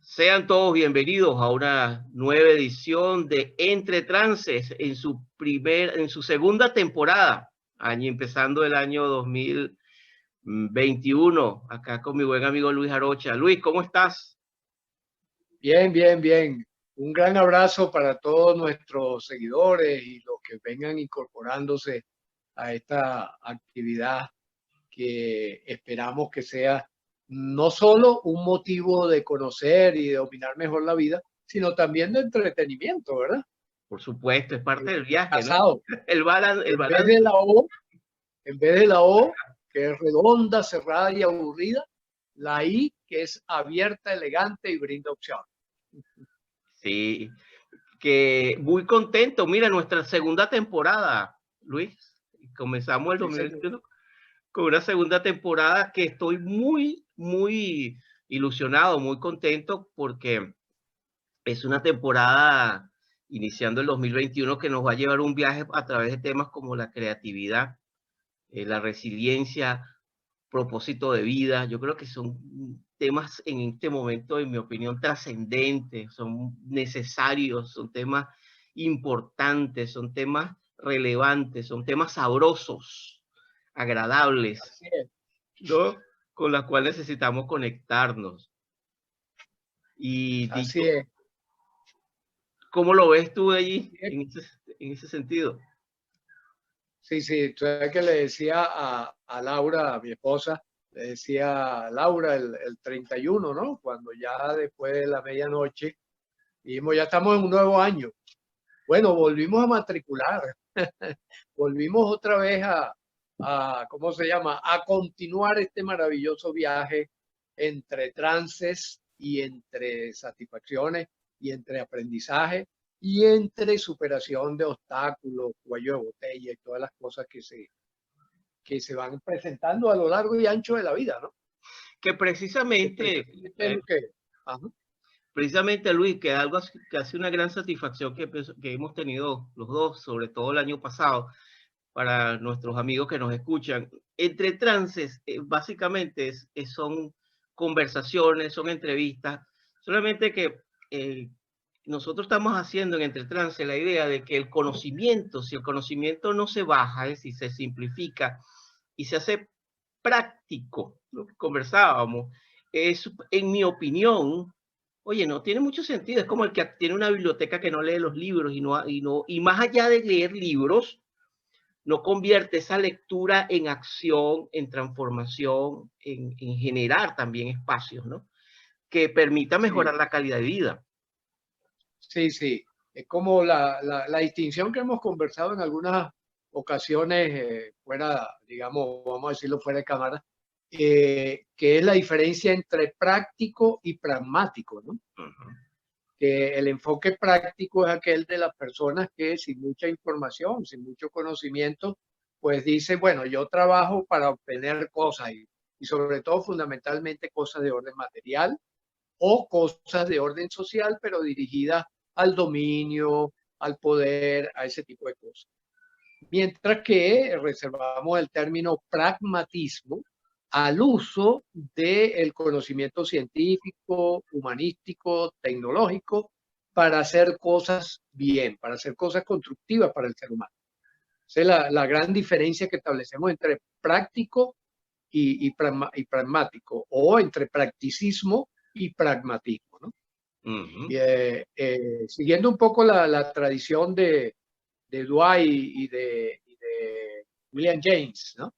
Sean todos bienvenidos a una nueva edición de Entre Trances en su segunda temporada, empezando el año 2021, acá con mi buen amigo Luis Arocha. Luis, ¿cómo estás? Bien, bien, bien. Un gran abrazo para todos nuestros seguidores y los que vengan incorporándose a esta actividad que esperamos que sea no solo un motivo de conocer y de dominar mejor la vida, sino también de entretenimiento, ¿verdad? Por supuesto, es parte del viaje, ¿no? Casado. El balance. En vez de la O, que es redonda, cerrada y aburrida, la I, que es abierta, elegante y brinda opción. Sí, que muy contento. Mira, nuestra segunda temporada, Luis. Comenzamos el 2021 con una segunda temporada que estoy muy ilusionado, muy contento porque es una temporada iniciando el 2021 que nos va a llevar un viaje a través de temas como la creatividad, la resiliencia, propósito de vida. Yo creo que son temas en este momento, en mi opinión, trascendentes, son necesarios, son temas importantes, son temas relevantes, son temas sabrosos, agradables, ¿no? Con las cuales necesitamos conectarnos. Y Así dicho, es. ¿cómo lo ves tú allí en ese sentido? Sí, sí, sabes que le decía a Laura, a mi esposa, le decía a Laura el 31, ¿no? Cuando ya después de la medianoche, dijimos, ya estamos en un nuevo año. Bueno, volvimos a matricular, volvimos otra vez ¿cómo se llama? A continuar este maravilloso viaje entre trances y entre satisfacciones y entre aprendizaje y entre superación de obstáculos, cuello de botella y todas las cosas que se van presentando a lo largo y ancho de la vida, ¿no? Que precisamente, Es lo que, ajá. precisamente Luis, que algo que hace una gran satisfacción que hemos tenido los dos, sobre todo el año pasado, para nuestros amigos que nos escuchan. Entre trances, básicamente son conversaciones, son entrevistas, solamente que nosotros estamos haciendo en Entre Trances la idea de que el conocimiento, si el conocimiento no se baja, es decir, se simplifica y se hace práctico, lo que conversábamos, es, en mi opinión, oye, no tiene mucho sentido. Es como el que tiene una biblioteca que no lee los libros y más allá de leer libros, no convierte esa lectura en acción, en transformación, en generar también espacios, ¿no? Que permita mejorar Sí, la calidad de vida. sí, sí. Es como la distinción que hemos conversado en algunas ocasiones, fuera, digamos, vamos a decirlo fuera de cámara, que es la diferencia entre práctico y pragmático, ¿no? Que el enfoque práctico es aquel de las personas que sin mucha información, sin mucho conocimiento, pues dice, bueno, yo trabajo para obtener cosas y sobre todo fundamentalmente cosas de orden material o cosas de orden social, pero dirigidas al dominio, al poder, a ese tipo de cosas. Mientras que reservamos el término pragmatismo al uso del conocimiento científico, humanístico, tecnológico, para hacer cosas bien, para hacer cosas constructivas para el ser humano. Esa es la gran diferencia que establecemos entre práctico y pragmático, o entre practicismo y pragmatismo, ¿no? Siguiendo un poco la tradición de Dwight y de William James, ¿no?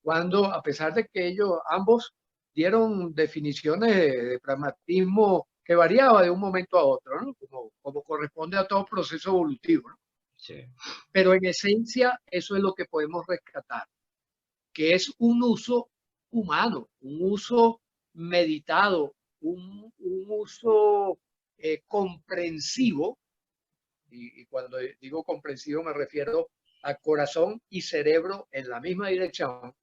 Cuando, a pesar de que ellos ambos dieron definiciones de pragmatismo que variaba de un momento a otro, ¿no? Como corresponde a todo proceso evolutivo, ¿no? Sí. Pero en esencia eso es lo que podemos rescatar, que es un uso humano, un uso meditado, un uso comprensivo, y cuando digo comprensivo me refiero a corazón y cerebro en la misma dirección,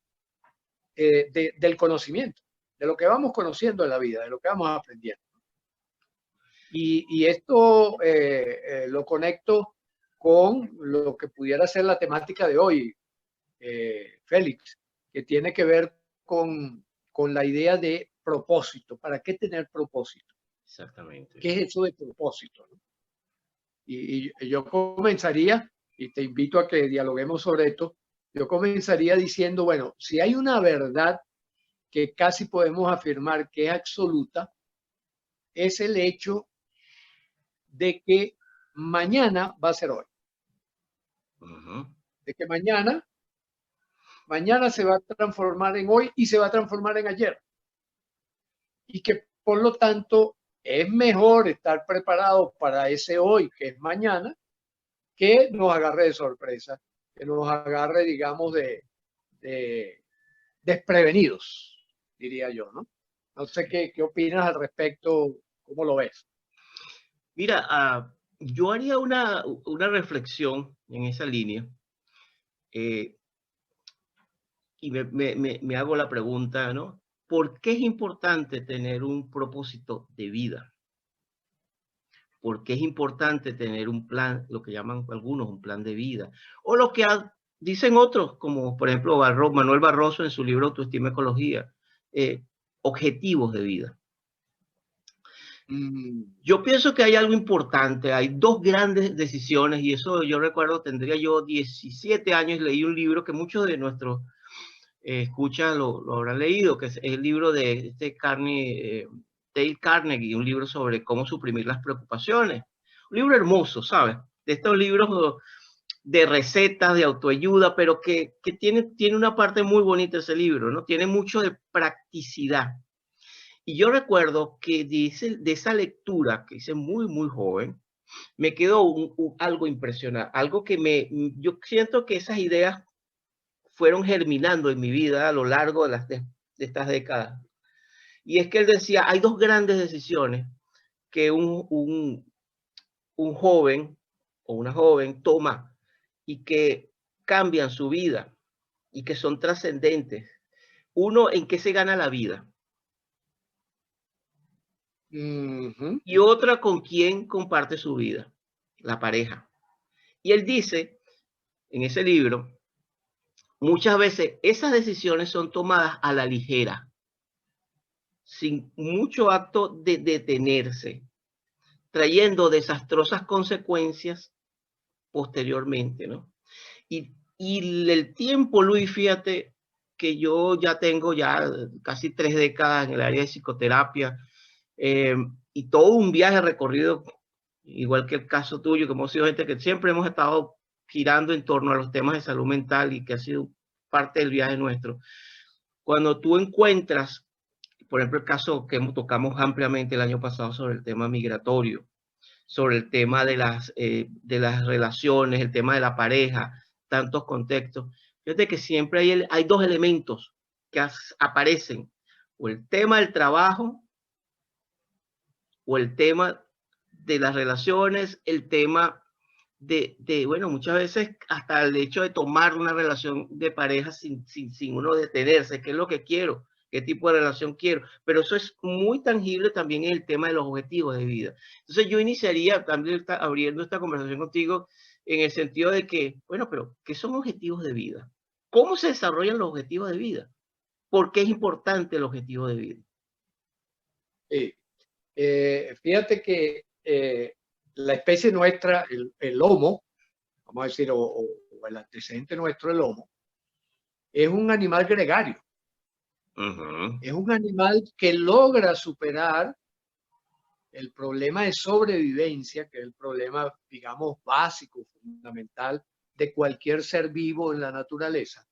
del conocimiento, de lo que vamos conociendo en la vida, de lo que vamos aprendiendo. Y esto lo conecto con lo que pudiera ser la temática de hoy, Félix, que tiene que ver con la idea de propósito. ¿Para qué tener propósito? Exactamente. ¿Qué es eso de propósito? Y yo comenzaría, y te invito a que dialoguemos sobre esto, yo comenzaría diciendo, bueno, si hay una verdad que casi podemos afirmar que es absoluta, es el hecho de que mañana va a ser hoy. De que mañana se va a transformar en hoy y se va a transformar en ayer. Y que por lo tanto es mejor estar preparados para ese hoy que es mañana, que nos agarre de sorpresa, que nos agarre, digamos, de desprevenidos, diría yo, ¿no? No sé qué opinas al respecto, ¿cómo lo ves? Mira, yo haría una reflexión en esa línea, y me hago la pregunta, ¿no? ¿Por qué es importante tener un propósito de vida? ¿Por qué es importante tener un plan, lo que llaman algunos un plan de vida? O lo que dicen otros, como por ejemplo Manuel Barroso en su libro Autoestima y Ecología, objetivos de vida. Yo pienso que hay algo importante, hay dos grandes decisiones, y eso yo recuerdo, tendría yo 17 años, leí un libro que muchos de nuestros escuchan lo habrán leído, que es el libro de Dale Carnegie, un libro sobre cómo suprimir las preocupaciones. Un libro hermoso, ¿sabes? De estos libros de recetas, de autoayuda, pero que tiene una parte muy bonita ese libro, ¿no? Tiene mucho de practicidad. Y yo recuerdo que de esa lectura, que hice muy, muy joven, me quedó algo impresionante, algo que yo siento que esas ideas fueron germinando en mi vida a lo largo de estas décadas. Y es que él decía, hay dos grandes decisiones que un joven o una joven toma y que cambian su vida y que son trascendentes. Uno, en qué se gana la vida. Y otra, con quién comparte su vida, la pareja. Y él dice en ese libro, muchas veces esas decisiones son tomadas a la ligera, sin mucho acto de detenerse, trayendo desastrosas consecuencias posteriormente, ¿no? Y el tiempo, Luis, fíjate que yo ya tengo ya casi 3 décadas en el área de psicoterapia, y todo un viaje recorrido, igual que el caso tuyo, que hemos sido gente que siempre hemos estado girando en torno a los temas de salud mental y que ha sido parte del viaje nuestro. Cuando tú encuentras, por ejemplo, el caso que tocamos ampliamente el año pasado sobre el tema migratorio, sobre el tema de las relaciones, el tema de la pareja, tantos contextos. Fíjate que siempre hay dos elementos que aparecen, o el tema del trabajo, o el tema de las relaciones, el tema bueno, muchas veces hasta el hecho de tomar una relación de pareja sin uno detenerse, qué es lo que quiero, qué tipo de relación quiero, pero eso es muy tangible también en el tema de los objetivos de vida. Entonces yo iniciaría también abriendo esta conversación contigo en el sentido de que, bueno, pero ¿qué son objetivos de vida? ¿Cómo se desarrollan los objetivos de vida? ¿Por qué es importante el objetivo de vida? Fíjate que la especie nuestra, el Homo, vamos a decir, o el antecedente nuestro, el Homo, es un animal gregario. Es un animal que logra superar el problema de sobrevivencia, que es el problema, digamos, básico, fundamental de cualquier ser vivo en la naturaleza.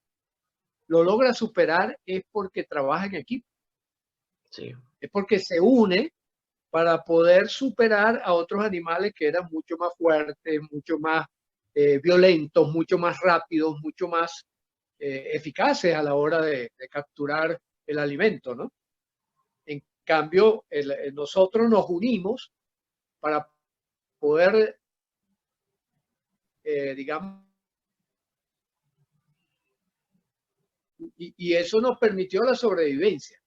Lo logra superar es porque trabaja en equipo. Sí. Es porque se une para poder superar a otros animales que eran mucho más fuertes, mucho más violentos, mucho más rápidos, mucho más eficaces a la hora de capturar el alimento, ¿no? En cambio, nosotros nos unimos para poder, digamos, y eso nos permitió la sobrevivencia.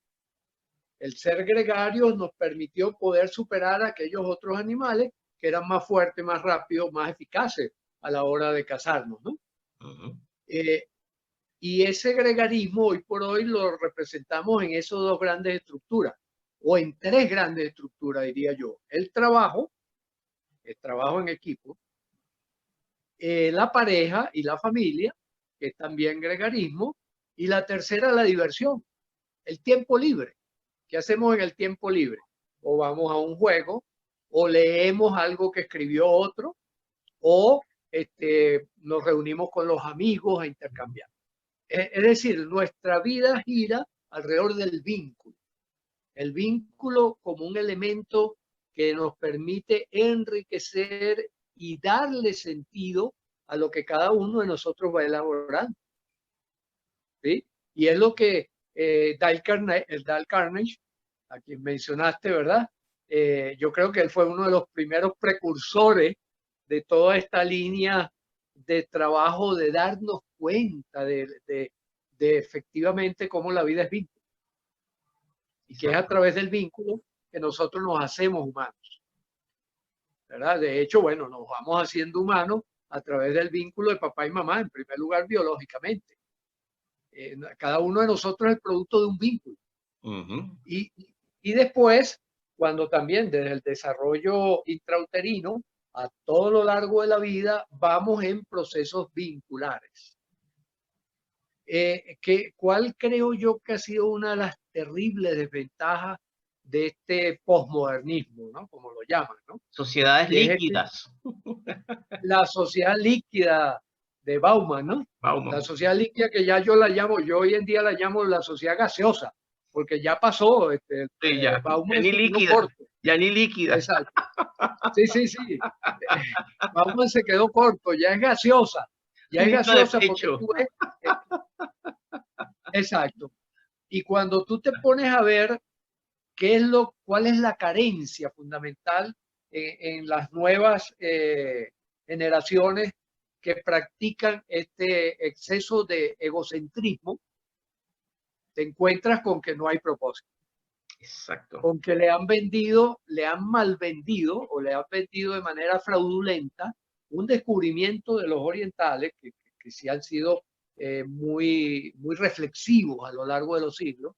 El ser gregario nos permitió poder superar a aquellos otros animales que eran más fuertes, más rápidos, más eficaces a la hora de casarnos, ¿no? Ujú. Y ese gregarismo hoy por hoy lo representamos en esas dos grandes estructuras, o en tres grandes estructuras, diría yo. El trabajo en equipo, la pareja y la familia, que es también gregarismo, y la tercera, la diversión, el tiempo libre. ¿Qué hacemos en el tiempo libre? O vamos a un juego, o leemos algo que escribió otro, o nos reunimos con los amigos a intercambiar. Es decir, nuestra vida gira alrededor del vínculo. El vínculo como un elemento que nos permite enriquecer y darle sentido a lo que cada uno de nosotros va elaborando. ¿Sí? Y es lo que Dale Carnegie, a quien mencionaste, ¿verdad? Yo creo que él fue uno de los primeros precursores de toda esta línea de trabajo, de darnos cuenta de efectivamente cómo la vida es vínculo. Y que es a través del vínculo que nosotros nos hacemos humanos. ¿Verdad? De hecho, bueno, nos vamos haciendo humanos a través del vínculo de papá y mamá, en primer lugar biológicamente. Cada uno de nosotros es el producto de un vínculo. Uh-huh. Y después, cuando también desde el desarrollo intrauterino a todo lo largo de la vida vamos en procesos vinculares. ¿Cuál creo yo que ha sido una de las terribles desventajas de este posmodernismo, ¿no? Como lo llaman, ¿no? Sociedades líquidas. La sociedad líquida de Bauman, ¿no? Bauman. La sociedad líquida que ya yo hoy en día la llamo la sociedad gaseosa, porque ya pasó, Sí, ya. Bauman Ya ni se quedó líquida. corto. Ya ni líquida. Exacto. Sí. Bauman se quedó corto, ya es gaseosa. Ya es gaseosa porque tú ves. Exacto. Y cuando tú te pones a ver cuál es la carencia fundamental en las nuevas generaciones que practican este exceso de egocentrismo, te encuentras con que no hay propósito. Exacto. Con que le han mal vendido o le han vendido de manera fraudulenta un descubrimiento de los orientales que sí han sido muy reflexivos a lo largo de los siglos.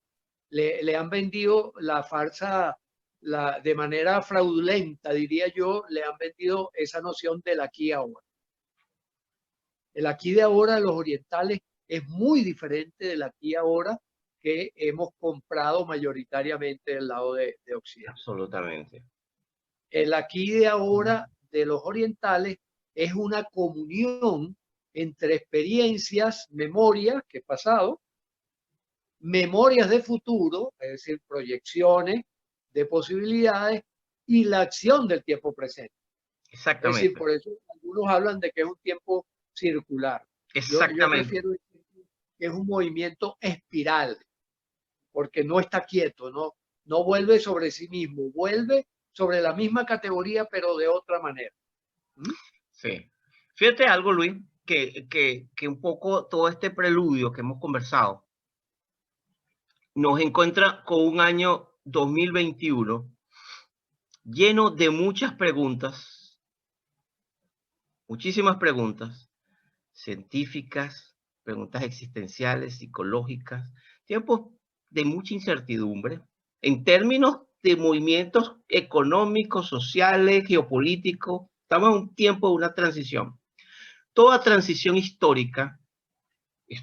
Le han vendido la farsa de manera fraudulenta, diría yo, le han vendido esa noción del aquí y ahora. El aquí de ahora de los orientales es muy diferente del aquí y ahora que hemos comprado mayoritariamente del lado de Occidente. Absolutamente. El aquí de ahora de los orientales es una comunión entre experiencias, memorias que he pasado, memorias de futuro, es decir, proyecciones de posibilidades y la acción del tiempo presente. Exactamente. Es decir, por eso algunos hablan de que es un tiempo circular. Exactamente. Yo prefiero decir que es un movimiento espiral, porque no está quieto, no vuelve sobre sí mismo, vuelve sobre la misma categoría, pero de otra manera. ¿Mm? Sí. Fíjate algo, Luis, que un poco todo este preludio que hemos conversado nos encuentra con un año 2021 lleno de muchas preguntas, muchísimas preguntas científicas, preguntas existenciales, psicológicas, tiempos de mucha incertidumbre en términos de movimientos económicos, sociales, geopolíticos. Estamos en un tiempo de una transición. Toda transición histórica es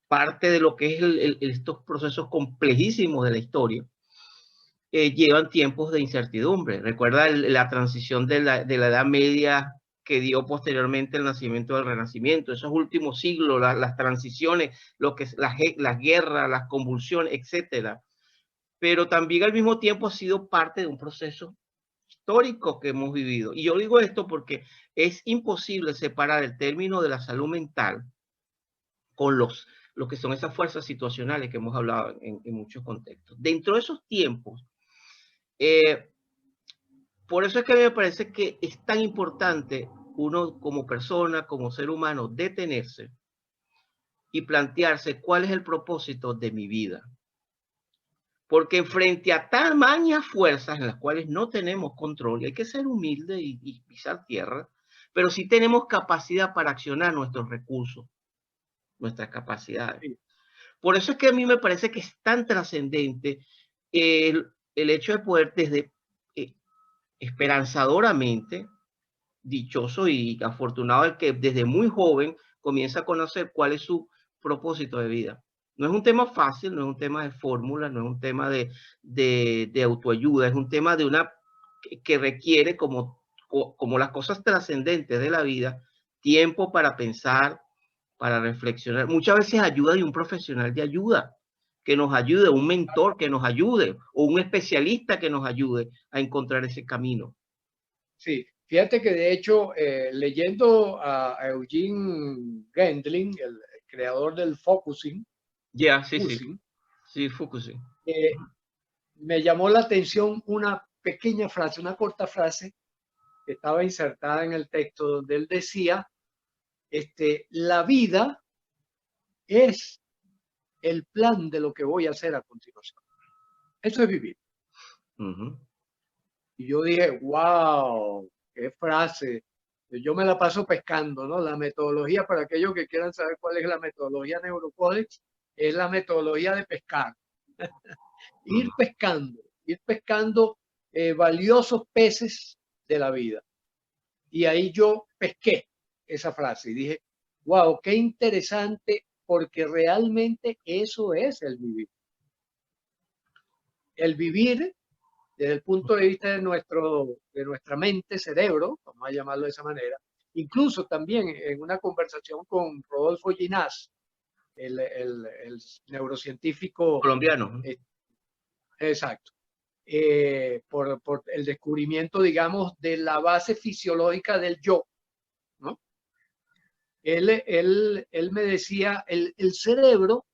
parte de lo que es estos procesos complejísimos de la historia. Llevan tiempos de incertidumbre. Recuerda la transición de la Edad Media que dio posteriormente el nacimiento del Renacimiento, esos últimos siglos, las transiciones, las guerras, las convulsiones, etcétera. Pero también al mismo tiempo ha sido parte de un proceso histórico que hemos vivido. Y yo digo esto porque es imposible separar el término de la salud mental con lo que son esas fuerzas situacionales que hemos hablado en muchos contextos. Dentro de esos tiempos, por eso es que a mí me parece que es tan importante uno como persona, como ser humano, detenerse y plantearse cuál es el propósito de mi vida. Porque frente a tamañas fuerzas en las cuales no tenemos control, hay que ser humilde y pisar tierra, pero sí tenemos capacidad para accionar nuestros recursos, nuestras capacidades. Sí, Por eso es que a mí me parece que es tan trascendente el hecho de poder desde eh, esperanzadoramente, dichoso y afortunado el que desde muy joven comienza a conocer cuál es su propósito de vida. No es un tema fácil, no es un tema de fórmula, no es un tema de autoayuda, es un tema de una que requiere, como las cosas trascendentes de la vida, tiempo para pensar, para reflexionar. Muchas veces ayuda de un profesional de ayuda, que nos ayude, un mentor que nos ayude, o un especialista que nos ayude a encontrar ese camino. sí. Fíjate que de hecho, leyendo a Eugene Gendlin, el creador del focusing, Ya, sí, sí, focusing, sí, Fukuyama. eh, me llamó la atención una pequeña frase, una corta frase que estaba insertada en el texto donde él decía, la vida es el plan de lo que voy a hacer a continuación. Eso es vivir. Ujú. Y yo dije, wow, qué frase. Yo me la paso pescando, ¿no? La metodología, para aquellos que quieran saber cuál es la metodología Neurocodex, es la metodología de pescar. Mm. Ir pescando valiosos peces de la vida. Y ahí yo pesqué esa frase y dije, wow, qué interesante, porque realmente eso es el vivir. El vivir desde el punto de vista de nuestra mente, cerebro, vamos a llamarlo de esa manera. Incluso también en una conversación con Rodolfo Ginás, el neurocientífico, Colombiano. eh, exacto, por el descubrimiento, digamos, de la base fisiológica del yo, ¿no? Él me decía, el cerebro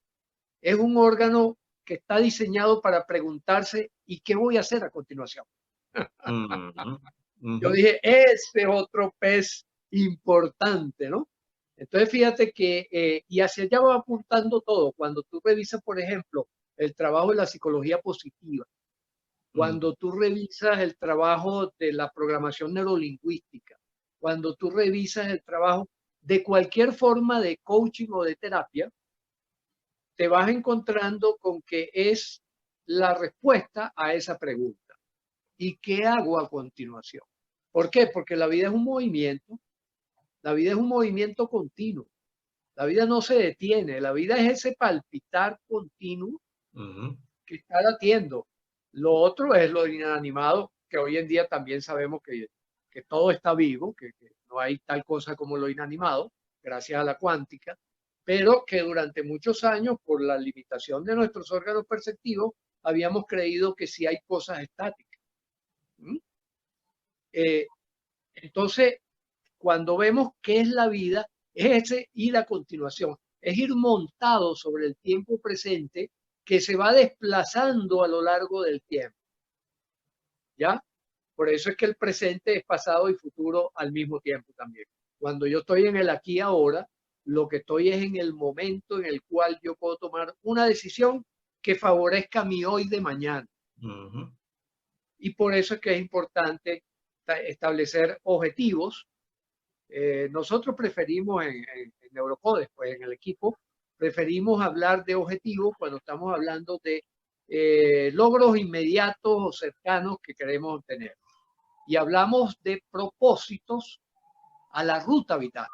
es un órgano que está diseñado para preguntarse, ¿y qué voy a hacer a continuación? Ujú, Yo ujú. dije, ese otro pez importante, ¿no? Entonces, fíjate que, y hacia allá va apuntando todo. Cuando tú revisas, por ejemplo, el trabajo de la psicología positiva, Mm. cuando tú revisas el trabajo de la programación neurolingüística, cuando tú revisas el trabajo de cualquier forma de coaching o de terapia, te vas encontrando con que es la respuesta a esa pregunta. ¿Y qué hago a continuación? ¿Por qué? Porque la vida es un movimiento, la vida es un movimiento continuo, la vida no se detiene, la vida es ese palpitar continuo Ujú. que está latiendo. Lo otro es lo inanimado, que hoy en día también sabemos que todo está vivo, que no hay tal cosa como lo inanimado, gracias a la cuántica, pero que durante muchos años, por la limitación de nuestros órganos perceptivos, habíamos creído que sí hay cosas estáticas. ¿Mm? Eh, entonces, cuando vemos qué es la vida, es ese ir a continuación, es ir montado sobre el tiempo presente que se va desplazando a lo largo del tiempo, ¿ya? Por eso es que el presente es pasado y futuro al mismo tiempo también. Cuando yo estoy en el aquí y ahora, lo que estoy es en el momento en el cual yo puedo tomar una decisión que favorezca mi hoy de mañana. Ujú. Y por eso es que es importante establecer objetivos. Nosotros preferimos en Neurocodes, pues en el equipo, preferimos hablar de objetivos cuando estamos hablando de logros inmediatos o cercanos que queremos obtener. Y hablamos de propósitos a la ruta vital,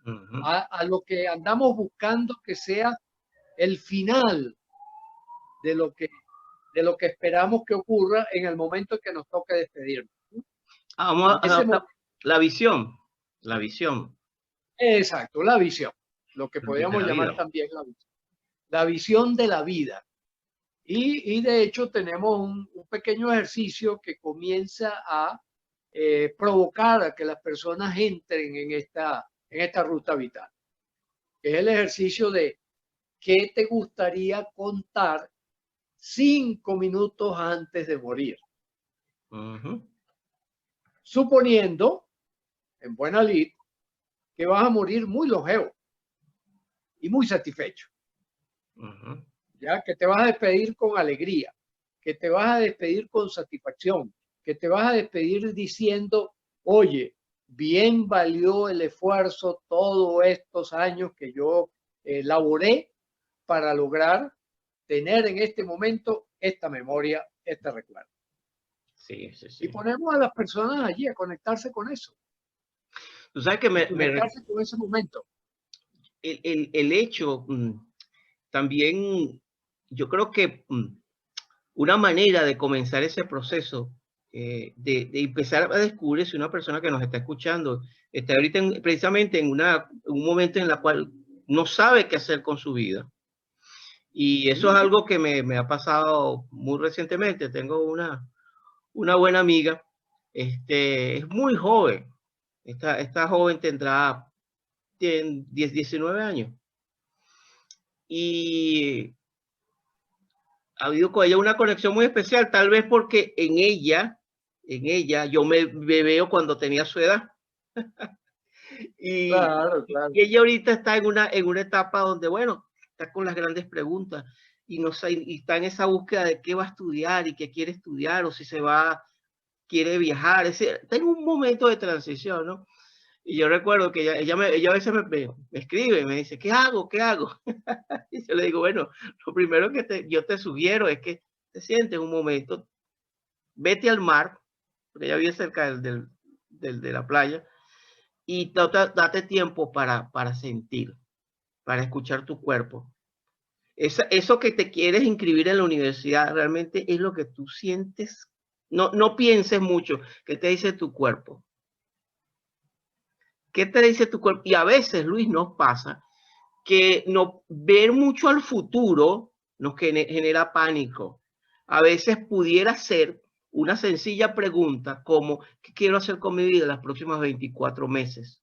Ujú. a lo que andamos buscando que sea el final de de lo que esperamos que ocurra en el momento en que nos toque despedirnos. Vamos En a ese adaptar momento, la visión, la visión exacto, la visión, lo que de podríamos la llamar vida. también la visión de la vida. Y de hecho tenemos un pequeño ejercicio que comienza a provocar a que las personas entren en esta ruta vital. Es el ejercicio de qué te gustaría contar 5 minutos antes de morir. Ujú, Suponiendo, en buena lid, que vas a morir muy longevo y muy satisfecho. ujú, ¿Ya? Que te vas a despedir con alegría, que te vas a despedir con satisfacción, que te vas a despedir diciendo, oye, bien valió el esfuerzo todos estos años que yo laboré para lograr tener en este momento esta memoria, este recuerdo. Sí, sí, Y sí. ponemos a las personas allí a conectarse con eso. Tú sabes que Conectarse con ese momento. el hecho también, yo creo que una manera de comenzar ese proceso, de empezar a descubrir si una persona que nos está escuchando está ahorita precisamente en un momento en el cual no sabe qué hacer con su vida. Y eso es algo que me ha pasado muy recientemente. Tengo una buena amiga, es muy joven. Esta joven tendrá 10, 19 años. Y ha habido con ella una conexión muy especial, tal vez porque en ella, yo me veo cuando tenía su edad. y, Claro, claro. y ella ahorita está en una etapa donde, bueno, está con las grandes preguntas y, no sé, y está en esa búsqueda de qué va a estudiar y qué quiere estudiar o si quiere viajar. Está en un momento de transición, ¿no? Y yo recuerdo que ella a veces me escribe y me dice, ¿qué hago? ¿Qué hago? Y yo le digo, bueno, lo primero que yo te sugiero es que te sientes un momento, vete al mar, porque ella vive cerca de la playa, y date tiempo para sentir, para escuchar tu cuerpo. Eso que te quieres inscribir en la universidad realmente es lo que tú sientes. No pienses mucho, ¿qué te dice tu cuerpo? ¿Qué te dice tu cuerpo? Y a veces, Luis, nos pasa que no ver mucho al futuro nos genera pánico. A veces pudiera ser una sencilla pregunta como, ¿qué quiero hacer con mi vida en los próximos 24 meses?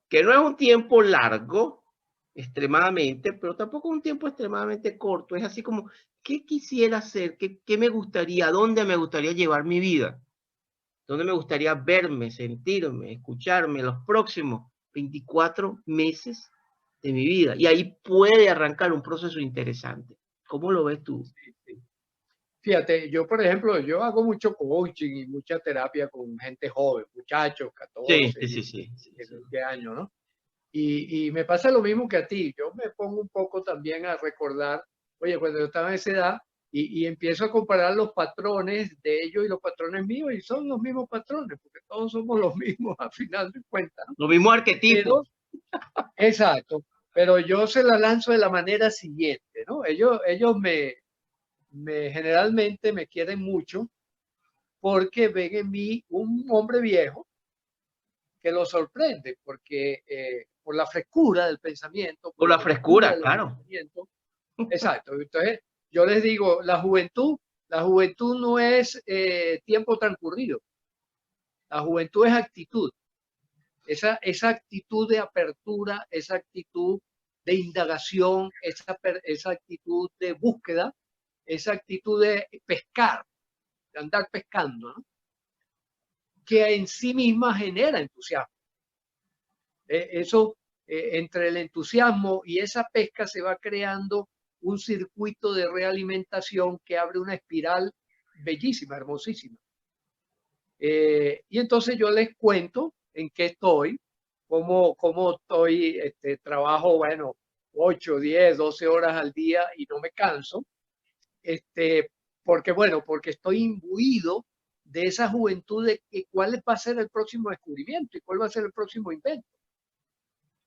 Que no es un tiempo largo, extremadamente, pero tampoco un tiempo extremadamente corto. Es así como, ¿qué quisiera hacer? ¿Qué me gustaría? ¿Dónde me gustaría llevar mi vida? ¿Dónde me gustaría verme, sentirme, escucharme los próximos 24 meses de mi vida? Y ahí puede arrancar un proceso interesante. ¿Cómo lo ves tú? Fíjate, yo por ejemplo, yo hago mucho coaching y mucha terapia con gente joven, muchachos, Sí, 14, sí, sí, sí, sí, sí. 20 años, ¿no? Y me pasa lo mismo que a ti. Yo me pongo un poco también a recordar, oye, cuando yo estaba en esa edad y empiezo a comparar los patrones de ellos y los patrones míos y son los mismos patrones, porque todos somos los mismos al final de cuentas, ¿no? Los mismos arquetipos. Pero, exacto, pero yo se la lanzo de la manera siguiente, ¿no? Ellos generalmente me quieren mucho porque ven en mí un hombre viejo que lo sorprende, porque por la frescura del pensamiento, por Con la la frescura frescura, de los claro. pensamientos. Exacto. Entonces, yo les digo, la juventud no es tiempo transcurrido. La juventud es actitud. Esa actitud de apertura, esa actitud de indagación, esa actitud de búsqueda, esa actitud de pescar, de andar pescando, ¿no? Que en sí misma genera entusiasmo. Eso, entre el entusiasmo y esa pesca se va creando un circuito de realimentación que abre una espiral bellísima, hermosísima. Y entonces yo les cuento en qué estoy, cómo estoy, trabajo, bueno, 8, 10, 12 horas al día y no me canso, porque estoy imbuido de esa juventud de que cuál va a ser el próximo descubrimiento y cuál va a ser el próximo invento,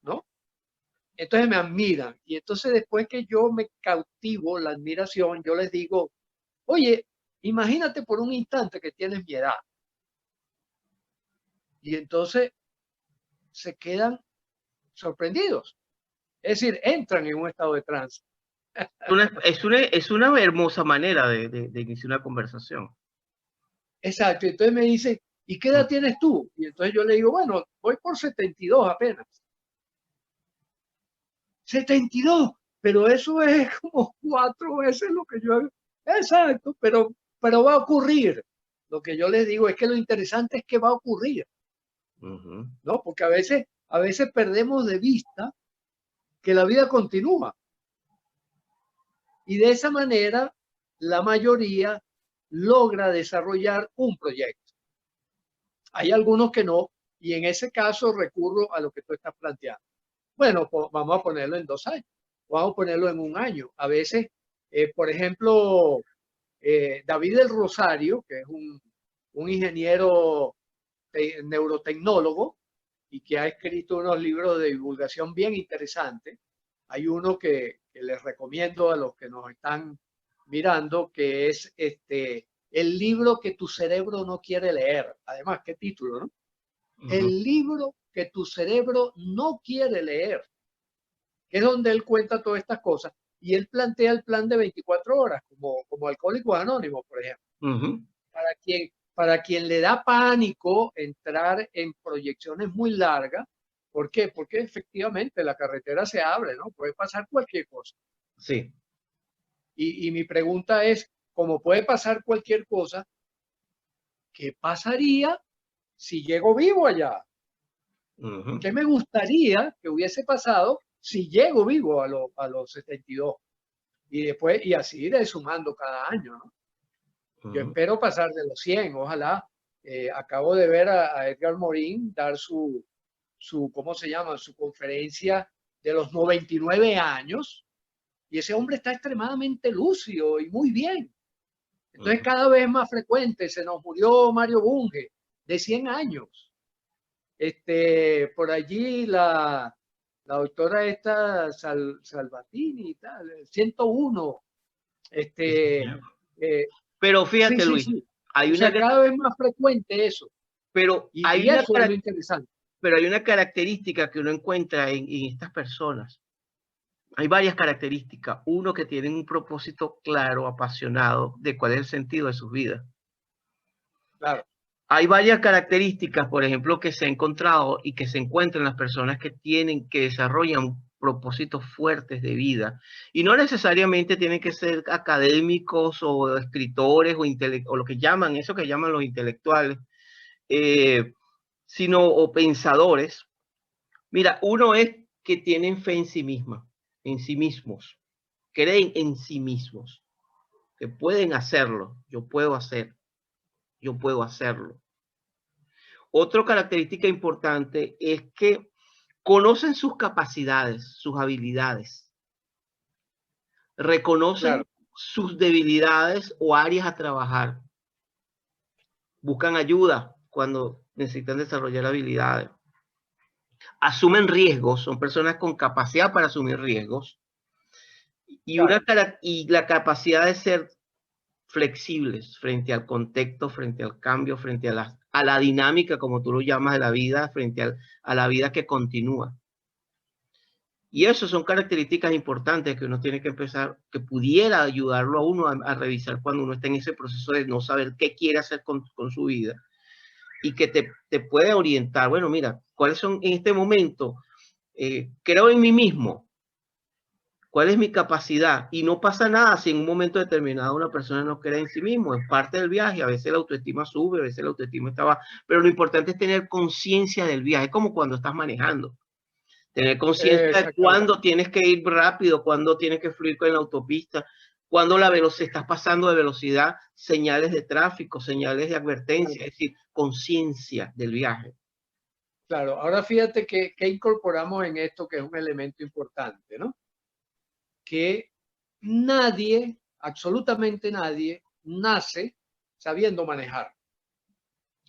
¿no? Entonces me admiran. Y entonces después que yo me cautivo la admiración, yo les digo, oye, imagínate por un instante que tienes mi edad. Y entonces se quedan sorprendidos. Es decir, entran en un estado de trance. Es una hermosa manera de iniciar una conversación. Exacto. Entonces me dicen, ¿y qué edad tienes tú? Y entonces yo le digo, bueno, voy por 72 apenas. 72, pero eso es como 4 veces lo que yo... Exacto, pero va a ocurrir. Lo que yo les digo es que lo interesante es que va a ocurrir, ¿no? Porque a veces perdemos de vista que la vida continúa. Y de esa manera, la mayoría logra desarrollar un proyecto. Hay algunos que no, y en ese caso recurro a lo que tú estás planteando. Bueno, pues vamos a ponerlo en 2 años, vamos a ponerlo en 1 año. A veces, por ejemplo, David del Rosario, que es un ingeniero neurotecnólogo y que ha escrito unos libros de divulgación bien interesantes. Hay uno que les recomiendo a los que nos están mirando, que es el libro que tu cerebro no quiere leer. Además, qué título, ¿no? El libro que tu cerebro no quiere leer, que es donde él cuenta todas estas cosas. Y él plantea el plan de 24 horas, como Alcohólicos Anónimos, por ejemplo. Para quien le da pánico entrar en proyecciones muy largas. ¿Por qué? Porque efectivamente la carretera se abre, ¿no? Puede pasar cualquier cosa. Sí. Y mi pregunta es, como puede pasar cualquier cosa, ¿qué pasaría si llego vivo allá? ¿Qué me gustaría que hubiese pasado si llego vivo a los 72? Y después, y así iré sumando cada año, ¿no? Yo espero pasar de los 100, ojalá. Acabo de ver a Edgar Morin dar ¿cómo se llama? Su conferencia de los 99 años. Y ese hombre está extremadamente lúcido y muy bien. Entonces, cada vez más frecuente. Se nos murió Mario Bunge, de 100 años. Por allí la doctora esta Salvatini y tal, 101. Pero fíjate, sí, Luis, sí. hay O una, sea, cada vez más frecuente eso. pero hay Y eso es lo interesante. Pero hay una característica que uno encuentra en estas personas. Hay varias características. Uno, que tienen un propósito claro, apasionado de cuál es el sentido de sus vidas. Claro. Hay varias características, por ejemplo, que se ha encontrado y que se encuentran en las personas que desarrollan propósitos fuertes de vida. Y no necesariamente tienen que ser académicos o escritores o lo que llaman, eso que llaman los intelectuales, sino o pensadores. Mira, uno es que tienen fe en sí misma, en sí mismos, creen en sí mismos, que pueden hacerlo, yo puedo hacerlo. Otra característica importante es que conocen sus capacidades, sus habilidades, reconocen Claro. sus debilidades o áreas a trabajar, buscan ayuda cuando necesitan desarrollar habilidades, asumen riesgos, son personas con capacidad para asumir riesgos y, Claro. y la capacidad de ser flexibles frente al contexto, frente al cambio, frente a la dinámica, como tú lo llamas, de la vida, frente a la vida que continúa. Y eso son características importantes que uno tiene que empezar, que pudiera ayudarlo a uno a revisar cuando uno está en ese proceso de no saber qué quiere hacer con su vida y que te puede orientar. Bueno, mira, ¿cuáles son en este momento? Creo en mí mismo. ¿Cuál es mi capacidad? Y no pasa nada si en un momento determinado una persona no cree en sí mismo. Es parte del viaje. A veces la autoestima sube, a veces la autoestima está baja. Pero lo importante es tener conciencia del viaje. Es como cuando estás manejando. Tener conciencia de cuándo tienes que ir rápido, cuándo tienes que fluir con la autopista, cuándo la velocidad estás pasando de velocidad, señales de tráfico, señales de advertencia. Es decir, conciencia del viaje. Claro. Ahora fíjate que incorporamos en esto, que es un elemento importante, ¿no? Que nadie, absolutamente nadie, nace sabiendo manejar.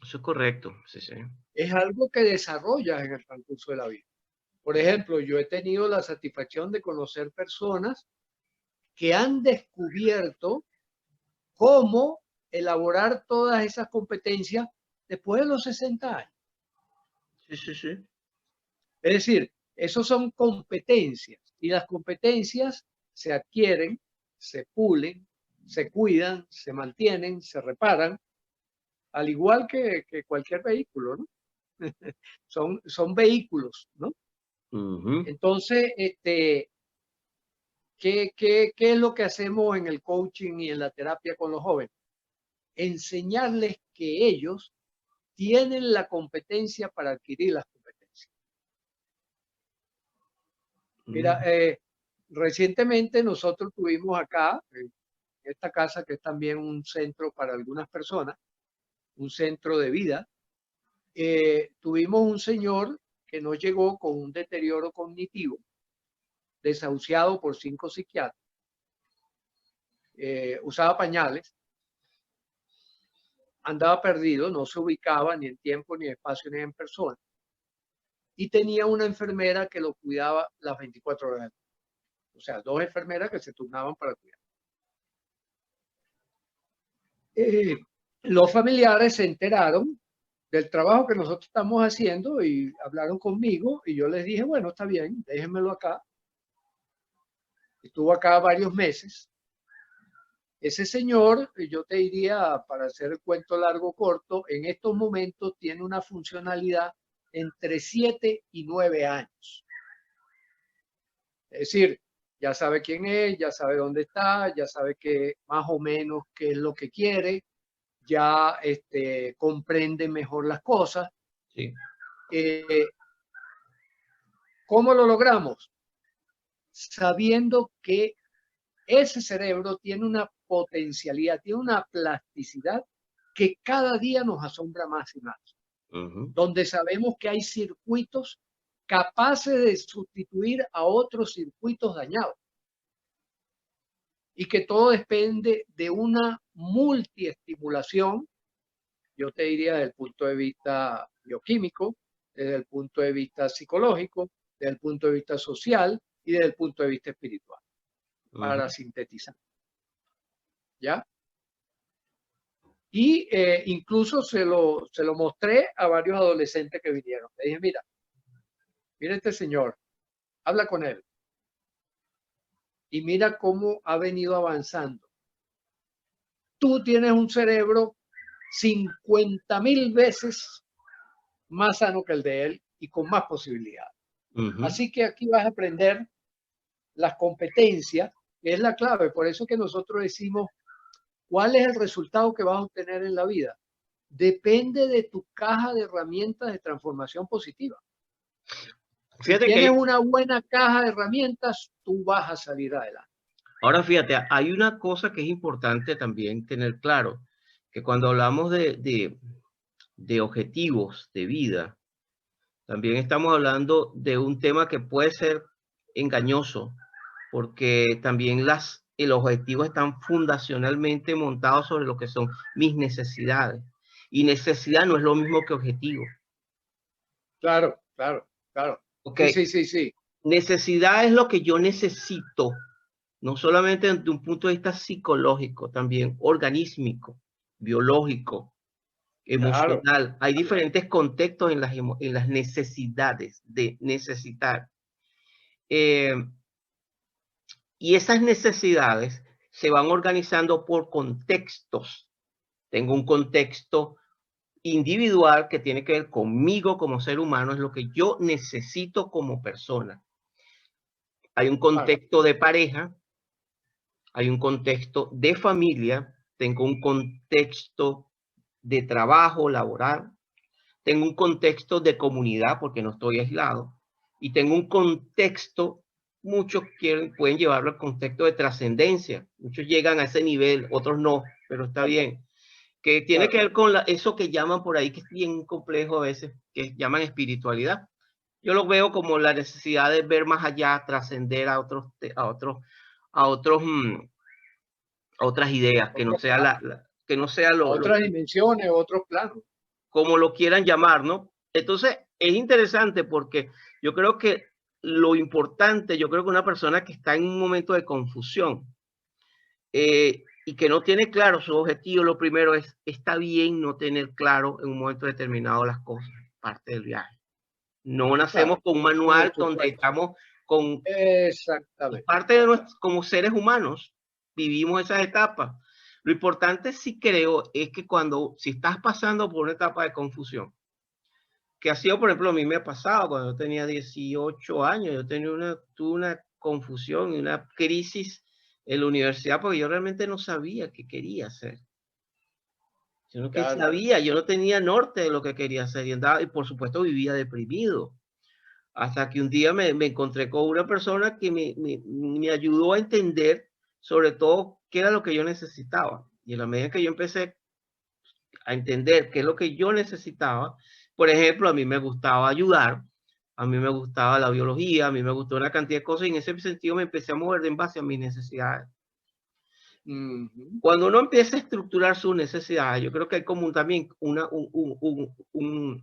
Eso es correcto. Sí, sí. Es algo que desarrollas en el transcurso de la vida. Por ejemplo, yo he tenido la satisfacción de conocer personas que han descubierto cómo elaborar todas esas competencias después de los 60 años. Sí, sí, sí. Es decir, esos son competencias y las competencias se adquieren, se pulen, se cuidan, se mantienen, se reparan, al igual que cualquier vehículo, ¿no? son vehículos, ¿no? Entonces, ¿qué es lo que hacemos en el coaching y en la terapia con los jóvenes? Enseñarles que ellos tienen la competencia para adquirir las competencias. Mira, recientemente nosotros tuvimos acá, en esta casa, que es también un centro para algunas personas, un centro de vida, tuvimos un señor que nos llegó con un deterioro cognitivo, desahuciado por 5 psiquiatras, usaba pañales, andaba perdido, no se ubicaba ni en tiempo, ni en espacio, ni en persona, y tenía una enfermera que lo cuidaba las 24 horas. O sea, 2 enfermeras que se turnaban para cuidar. Los familiares se enteraron del trabajo que nosotros estamos haciendo y hablaron conmigo y yo les dije, bueno, está bien, déjenmelo acá. Estuvo acá varios meses. Ese señor, yo te diría, para hacer el cuento largo corto, en estos momentos tiene una funcionalidad entre 7 y 9 años. Es decir, ya sabe quién es, ya sabe dónde está, ya sabe que más o menos qué es lo que quiere, ya comprende mejor las cosas. Sí. ¿Cómo lo logramos? Sabiendo que ese cerebro tiene una potencialidad, tiene una plasticidad que cada día nos asombra más y más. Donde sabemos que hay circuitos capaces de sustituir a otros circuitos dañados. Y que todo depende de una multiestimulación, yo te diría desde el punto de vista bioquímico, desde el punto de vista psicológico, desde el punto de vista social y desde el punto de vista espiritual, para sintetizar. ¿Ya? Y incluso se lo mostré a varios adolescentes que vinieron. Le dije, mira este señor, habla con él. Y mira cómo ha venido avanzando. Tú tienes un cerebro 50.000 veces más sano que el de él y con más posibilidades. Así que aquí vas a aprender las competencias, que es la clave. Por eso que nosotros decimos, ¿cuál es el resultado que vas a obtener en la vida? Depende de tu caja de herramientas de transformación positiva. Fíjate si tienes que una buena caja de herramientas, tú vas a salir adelante. ahora fíjate, hay una cosa que es importante también tener claro, que cuando hablamos de objetivos de vida, también estamos hablando de un tema que puede ser engañoso, porque también los objetivos están fundacionalmente montados sobre lo que son mis necesidades. Y necesidad no es lo mismo que objetivo. Claro, claro, claro. Okay. Sí. Necesidad es lo que yo necesito, no solamente desde un punto de vista psicológico, también organísmico, biológico, emocional. Claro. Hay diferentes contextos en las necesidades de necesitar. Y esas necesidades se van organizando por contextos. Tengo un contexto individual que tiene que ver conmigo como ser humano, es lo que yo necesito como persona. Hay un contexto de pareja, hay un contexto de familia, tengo un contexto de trabajo laboral, tengo un contexto de comunidad porque no estoy aislado, y tengo un contexto, muchos pueden llevarlo al contexto de trascendencia, muchos llegan a ese nivel, otros no, pero está bien, que tiene que ver con eso que llaman por ahí, que es bien complejo a veces, que llaman espiritualidad. Yo lo veo como la necesidad de ver más allá, trascender a otras ideas, que no sea que no sea otras dimensiones, otros planos, como lo quieran llamar, ¿no? Entonces, es interesante porque yo creo que lo importante, yo creo que una persona que está en un momento de confusión y que no tiene claro su objetivo, lo primero es, está bien no tener claro en un momento determinado las cosas, parte del viaje. No nacemos con un manual donde estamos con... Exactamente. Parte de nosotros, como seres humanos, vivimos esas etapas. Lo importante sí creo es que si estás pasando por una etapa de confusión, que ha sido, por ejemplo, a mí me ha pasado cuando yo tenía 18 años, yo tuve una confusión y una crisis en la universidad porque yo realmente no sabía qué quería hacer. Yo no sabía, yo no tenía norte de lo que quería hacer y por supuesto vivía deprimido. Hasta que un día me encontré con una persona que me ayudó a entender sobre todo qué era lo que yo necesitaba. Y en la medida que yo empecé a entender qué es lo que yo necesitaba, Por ejemplo, a mí me gustaba ayudar, a mí me gustaba la biología, a mí me gustó una cantidad de cosas y en ese sentido me empecé a mover en base a mis necesidades. Ujú. Cuando uno empieza a estructurar sus necesidades, yo creo que hay como también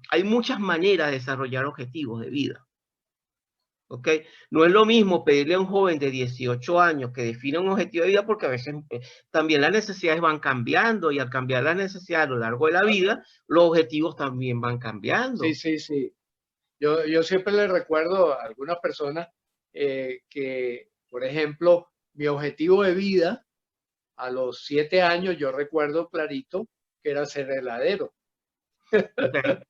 hay muchas maneras de desarrollar objetivos de vida. ¿Ok? No es lo mismo pedirle a un joven de 18 años que defina un objetivo de vida porque a veces también las necesidades van cambiando y al cambiar las necesidades a lo largo de la vida, los objetivos también van Sí, cambiando. sí, sí. Yo siempre le recuerdo a algunas personas que, por ejemplo, mi objetivo de vida a los 7 años, yo recuerdo clarito que era ser heladero, ¿Ok?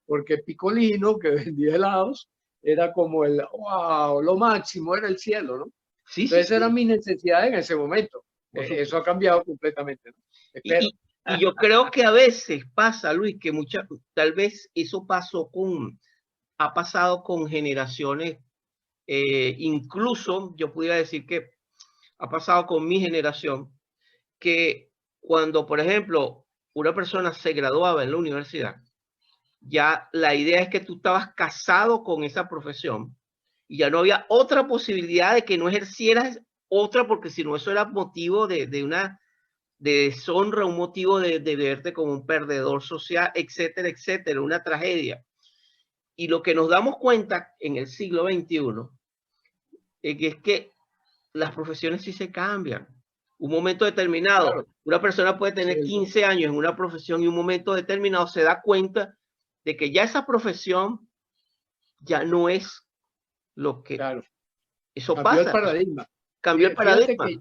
porque Picolino, que vendía helados, era como el, wow, lo máximo, era el cielo, ¿no? Sí, sí, Entonces eran sí, mis necesidades en ese momento. por Eso ha supuesto. cambiado completamente, ¿no? Y, Espero. y, y yo creo que a veces pasa, Luis, que tal vez eso ha pasado con generaciones, incluso yo pudiera decir que ha pasado con mi generación, que cuando, por ejemplo, una persona se graduaba en la universidad, ya la idea es que tú estabas casado con esa profesión y ya no había otra posibilidad de que no ejercieras otra, porque si no, eso era motivo de una de deshonra, un motivo de verte como un perdedor social, etcétera, etcétera, una tragedia. Y lo que nos damos cuenta en el siglo XXI es que las profesiones sí se cambian. Un momento determinado, Claro, una persona puede tener sí, 15 años en una profesión y un momento determinado se da cuenta de que ya esa profesión ya no es lo que claro. eso Cambió el pasa, eso paradigma. cambió el Fíjate paradigma. que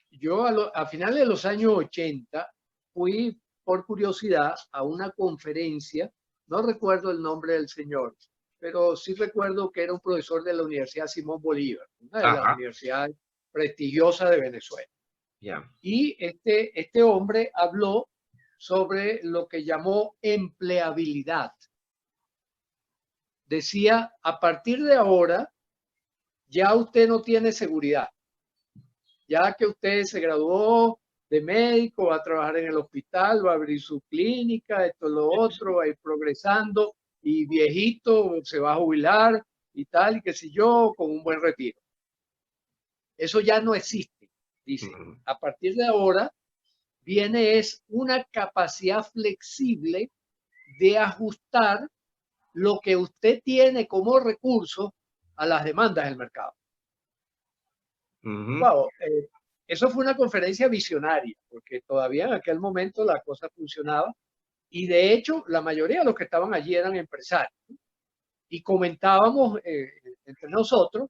yo a finales de los años 80 fui por curiosidad a una conferencia, no recuerdo el nombre del señor, pero sí recuerdo que era un profesor de la Universidad Simón Bolívar, una de las Ajá, universidades prestigiosas de Venezuela. ya. Y este hombre habló sobre lo que llamó empleabilidad. Decía, a partir de ahora, ya usted no tiene seguridad. Ya que usted se graduó de médico, va a trabajar en el hospital, va a abrir su clínica, esto, lo otro, va a ir progresando y viejito se va a jubilar y tal, y qué sé yo, con un buen retiro. Eso ya no existe, dice. Ujú. A partir de ahora viene es una capacidad flexible de ajustar lo que usted tiene como recurso a las demandas del mercado. Ujú. Wow, eso fue una conferencia visionaria, porque todavía en aquel momento la cosa funcionaba y de hecho la mayoría de los que estaban allí eran empresarios y comentábamos entre nosotros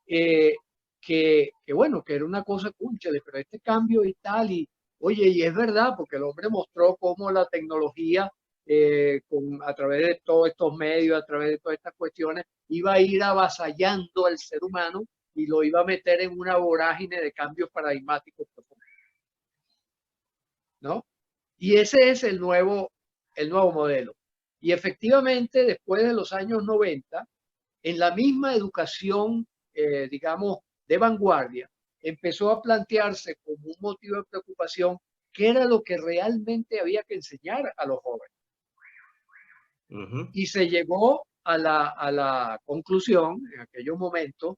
eh, que bueno, que era una cosa, cúnchale, pero este cambio y tal, y oye, y es verdad, porque el hombre mostró cómo la tecnología a través de todos estos medios, a través de todas estas cuestiones, iba a ir avasallando al ser humano y lo iba a meter en una vorágine de cambios paradigmáticos profundos, ¿no? Y ese es el nuevo modelo. Y efectivamente, después de los años 90, en la misma educación, digamos, de vanguardia, empezó a plantearse como un motivo de preocupación qué era lo que realmente había que enseñar a los jóvenes. Ujú. Y se llegó a la conclusión, en aquellos momentos,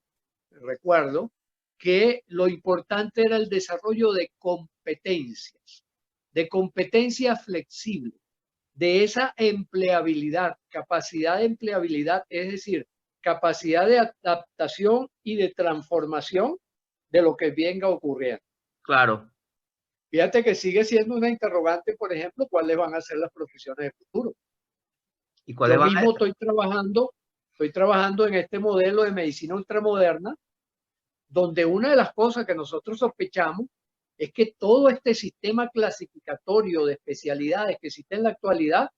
recuerdo, que lo importante era el desarrollo de competencias flexibles, de esa empleabilidad, capacidad de empleabilidad, es decir, capacidad de adaptación y de transformación de lo que venga ocurriendo. Claro. Fíjate que sigue siendo una interrogante, por ejemplo, cuáles van a ser las profesiones del futuro. ¿Y cuáles Yo van a mismo estoy trabajando en este modelo de medicina ultramoderna, donde una de las cosas que nosotros sospechamos es que todo este sistema clasificatorio de especialidades que existe en la actualidad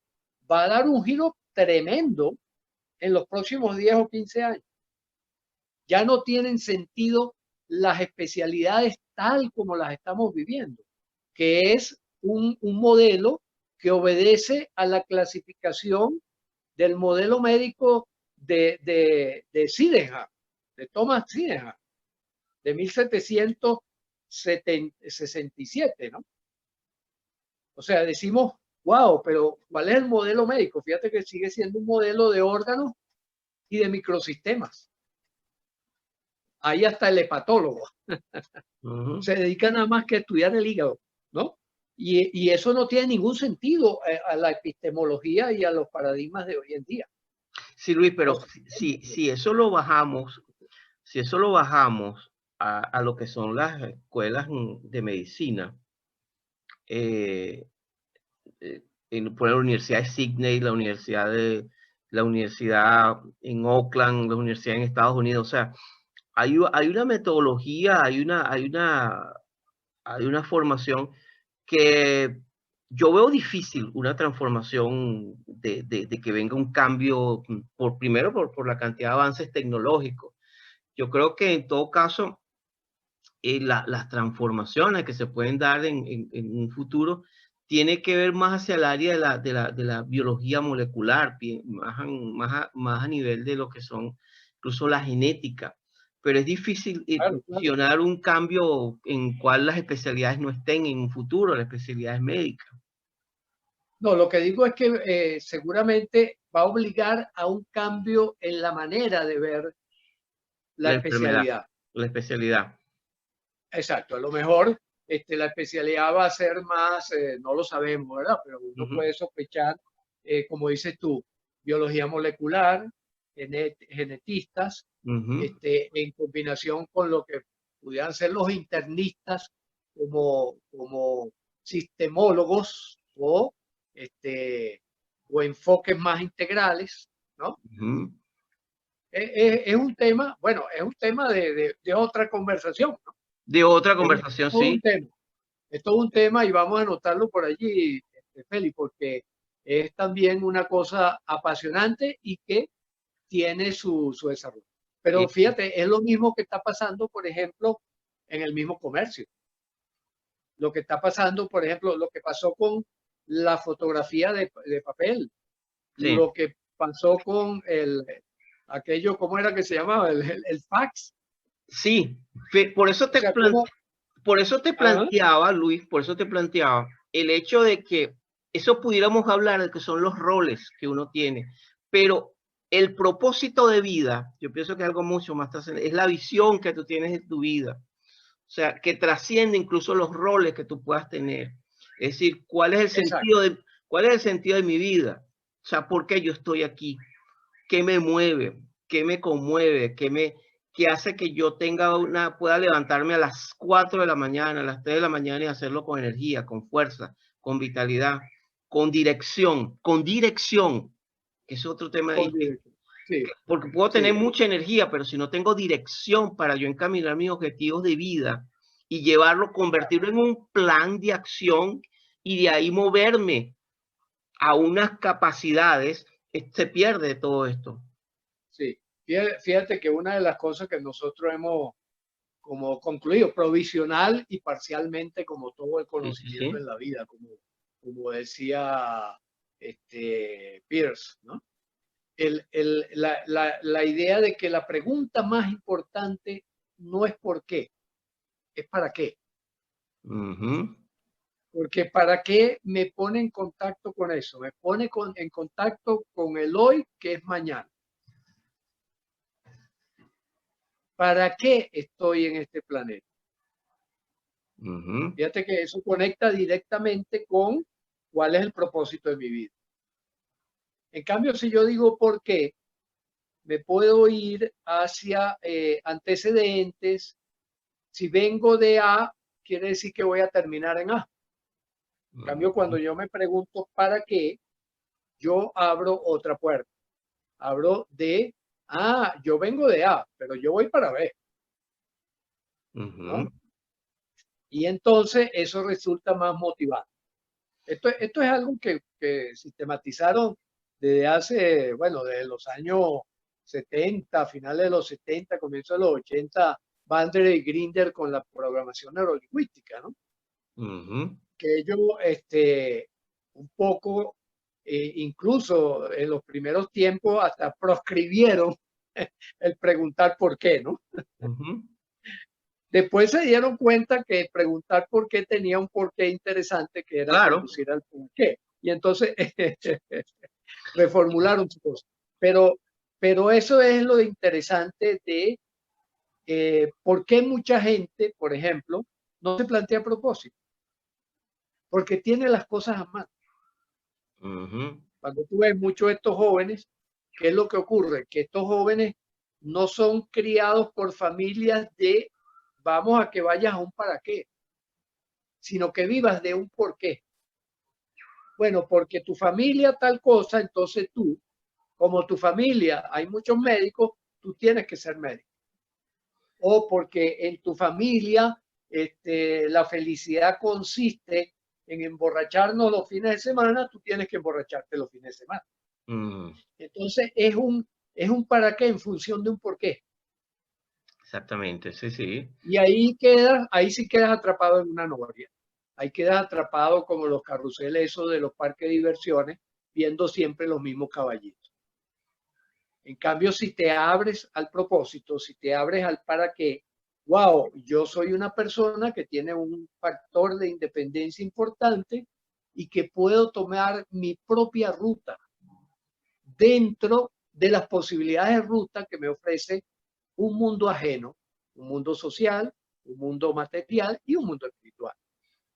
va a dar un giro tremendo en los próximos 10 o 15 años. Ya no tienen sentido las especialidades tal como las estamos viviendo, que es un modelo que obedece a la clasificación del modelo médico de Sydenham, de Thomas Sydenham, de 1767, ¿no? O sea, decimos wow, pero ¿cuál es el modelo médico? Fíjate que sigue siendo un modelo de órganos y de microsistemas. Ahí hasta el hepatólogo se dedica nada más que a estudiar el hígado, ¿no? Y eso no tiene ningún sentido a la epistemología y a los paradigmas de hoy en día. Sí, Luis, pero si eso lo bajamos, si eso lo bajamos a lo que son las escuelas de medicina, eh, por la Universidad de Sydney, la universidad en Oakland, la universidad en Estados Unidos, o sea, hay una metodología, hay una formación que yo veo difícil una transformación de que venga un cambio, primero por la cantidad de avances tecnológicos. Yo creo que en todo caso, las transformaciones que se pueden dar en un futuro tiene que ver más hacia el área de la biología molecular, más a nivel de lo que son incluso la genética. Pero es difícil Claro, claro. visionar un cambio en cual las especialidades no estén en un futuro, las especialidades médicas. No, lo que digo es que seguramente va a obligar a un cambio en la manera de ver la La enfermedad, especialidad. la especialidad. Exacto, a lo mejor la especialidad va a ser más, no lo sabemos, ¿verdad? Pero uno puede sospechar, como dices tú, biología molecular, genetistas, en combinación con lo que pudieran ser los internistas como sistemólogos o enfoques más integrales, ¿no? Es un tema, bueno, es un tema de otra conversación, ¿no? De otra Es conversación, todo un sí. tema. Es todo un tema y vamos a anotarlo por allí, Feli, porque es también una cosa apasionante y que tiene su desarrollo. Pero fíjate, es lo mismo que está pasando, por ejemplo, en el mismo comercio. Lo que está pasando, por ejemplo, lo que pasó con la fotografía de papel, Sí. lo que pasó con aquello, ¿cómo era que se llamaba? El fax. Sí, por eso O sea, ¿cómo? por eso te Ajá, planteaba, Luis, por eso te planteaba el hecho de que eso pudiéramos hablar de que son los roles que uno tiene, pero el propósito de vida, yo pienso que es algo mucho más trascendente, es la visión que tú tienes de tu vida, o sea, que trasciende incluso los roles que tú puedas tener. Es decir, exacto. cuál es el sentido de mi vida? O sea, ¿por qué yo estoy aquí? ¿Qué me mueve? ¿Qué me conmueve? ¿Qué hace que yo pueda levantarme a las 4 de la mañana, a las 3 de la mañana y hacerlo con energía, con fuerza, con vitalidad, con dirección, que es otro tema Con ahí, dirección. Sí, porque puedo tener sí, mucha energía, pero si no tengo dirección para yo encaminar mis objetivos de vida y llevarlo, convertirlo en un plan de acción y de ahí moverme a unas capacidades, se pierde todo esto. sí. Fíjate que una de las cosas que nosotros hemos como concluido provisional y parcialmente como todo el Sí, sí, conocimiento sí. en la vida, como decía Pierce, ¿no? La idea de que la pregunta más importante no es por qué, es para qué. Ujú. Porque para qué me pone en contacto con eso, me pone en contacto con el hoy que es mañana. ¿Para qué estoy en este planeta? Ujú. Fíjate que eso conecta directamente con cuál es el propósito de mi vida. En cambio, si yo digo por qué, me puedo ir hacia antecedentes. Si vengo de A, quiere decir que voy a terminar en A. En cambio, cuando yo me pregunto para qué, yo abro otra puerta. Abro yo vengo de A, pero yo voy para B, Ujú. ¿no? Y entonces eso resulta más motivante. Esto es algo que sistematizaron desde hace, bueno, desde los años 70, finales de los 70, comienzo de los 80, Bandler y Grinder con la programación neurolingüística, ¿no? Ujú. Que ellos, un poco, incluso en los primeros tiempos, hasta proscribieron el preguntar por qué, ¿no? Ujú. Después se dieron cuenta que preguntar por qué tenía un porqué interesante, que era Claro. conducir al por qué. y entonces reformularon su cosa. Pero eso es lo interesante de por qué mucha gente, por ejemplo, no se plantea propósito, porque tiene las cosas a mano. Cuando tú ves muchos de estos jóvenes, ¿qué es lo que ocurre? Que estos jóvenes no son criados por familias de vamos a que vayas a un para qué, sino que vivas de un por qué. Bueno, porque tu familia tal cosa, entonces tú, como tu familia hay muchos médicos, tú tienes que ser médico. O porque en tu familia la felicidad consiste en emborracharnos los fines de semana, tú tienes que emborracharte los fines de semana. Entonces es un para qué en función de un por qué. Exactamente, sí, sí. Y ahí sí quedas atrapado en una noria. Ahí quedas atrapado como los carruseles esos de los parques de diversiones, viendo siempre los mismos caballitos. En cambio, si te abres al propósito, si te abres al para qué, wow, yo soy una persona que tiene un factor de independencia importante y que puedo tomar mi propia ruta dentro de las posibilidades de ruta que me ofrece un mundo ajeno, un mundo social, un mundo material y un mundo espiritual.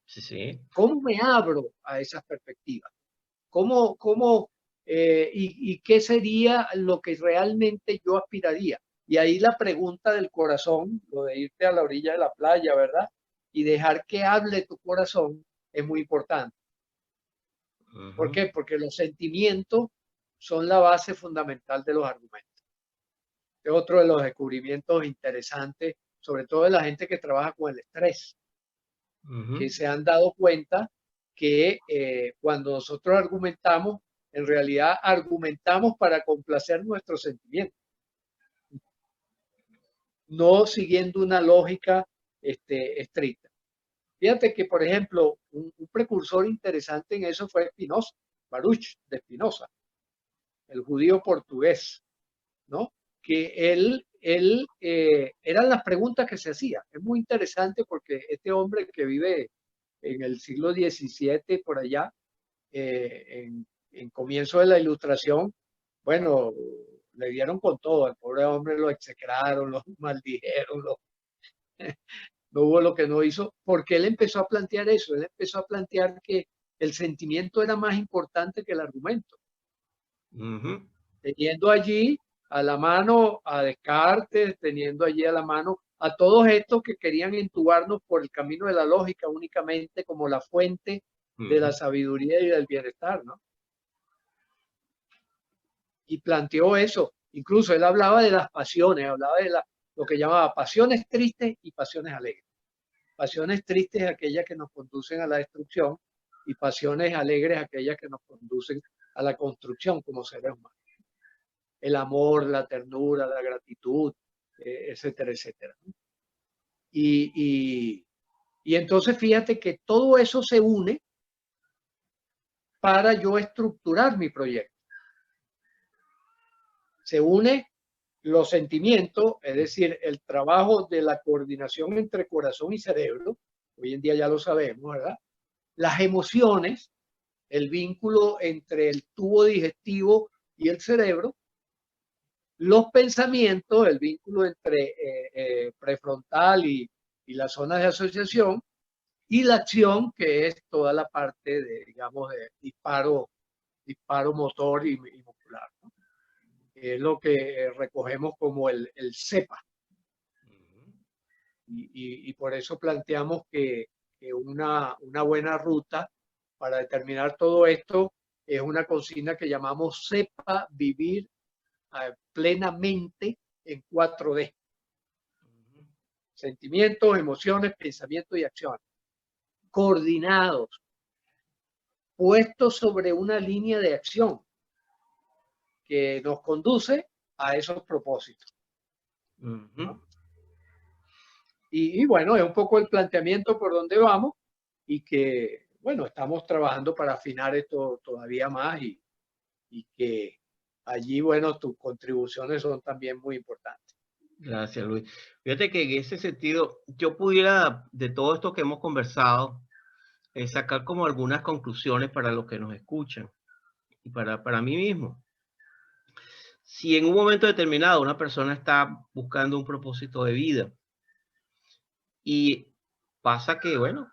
Sí, sí. ¿Cómo me abro a esas perspectivas? ¿Y qué sería lo que realmente yo aspiraría? Y ahí la pregunta del corazón, lo de irte a la orilla de la playa, ¿verdad? Y dejar que hable tu corazón es muy importante. ¿Por qué? Porque los sentimientos son la base fundamental de los argumentos. Es otro de los descubrimientos interesantes, sobre todo de la gente que trabaja con el estrés, que se han dado cuenta que cuando nosotros argumentamos, en realidad argumentamos para complacer nuestros sentimientos, no siguiendo una lógica estricta. Fíjate que, por ejemplo, un precursor interesante en eso fue Spinoza, Baruch de Spinoza, el judío portugués, ¿no? Que eran las preguntas que se hacía. Es muy interesante porque este hombre que vive en el siglo XVII, por allá, en comienzo de la Ilustración, bueno, le dieron con todo. Al pobre hombre lo execraron, lo maldijeron, no hubo lo que no hizo, porque él empezó a plantear eso. Él empezó a plantear que el sentimiento era más importante que el argumento. Teniendo allí a la mano a Descartes, teniendo allí a la mano a todos estos que querían entubarnos por el camino de la lógica únicamente como la fuente de la sabiduría y del bienestar, ¿no? Y planteó eso. Incluso él hablaba de las pasiones, hablaba de lo que llamaba pasiones tristes y pasiones alegres. Pasiones tristes aquellas que nos conducen a la destrucción y pasiones alegres aquellas que nos conducen a la construcción como seres humanos. El amor, la ternura, la gratitud, etcétera, etcétera. Y entonces fíjate que todo eso se une para yo estructurar mi proyecto. Se une los sentimientos, es decir, el trabajo de la coordinación entre corazón y cerebro, hoy en día ya lo sabemos, ¿verdad? Las emociones, el vínculo entre el tubo digestivo y el cerebro, los pensamientos, el vínculo entre prefrontal y la zona de asociación, y la acción, que es toda la parte de, digamos, de disparo motor y muscular, ¿no? Es lo que recogemos como el CEPA. Y por eso planteamos que una buena ruta para determinar todo esto es una consigna que llamamos CEPA, vivir plenamente en 4D. Sentimientos, emociones, pensamientos y acciones. Coordinados, puestos sobre una línea de acción que nos conduce a esos propósitos. ¿No? Y bueno, es un poco el planteamiento por donde vamos y que, bueno, estamos trabajando para afinar esto todavía más y que allí, bueno, tus contribuciones son también muy importantes. Gracias, Luis. Fíjate que en ese sentido, yo pudiera, de todo esto que hemos conversado, sacar como algunas conclusiones para los que nos escuchan y para mí mismo. Si en un momento determinado una persona está buscando un propósito de vida y pasa que, bueno,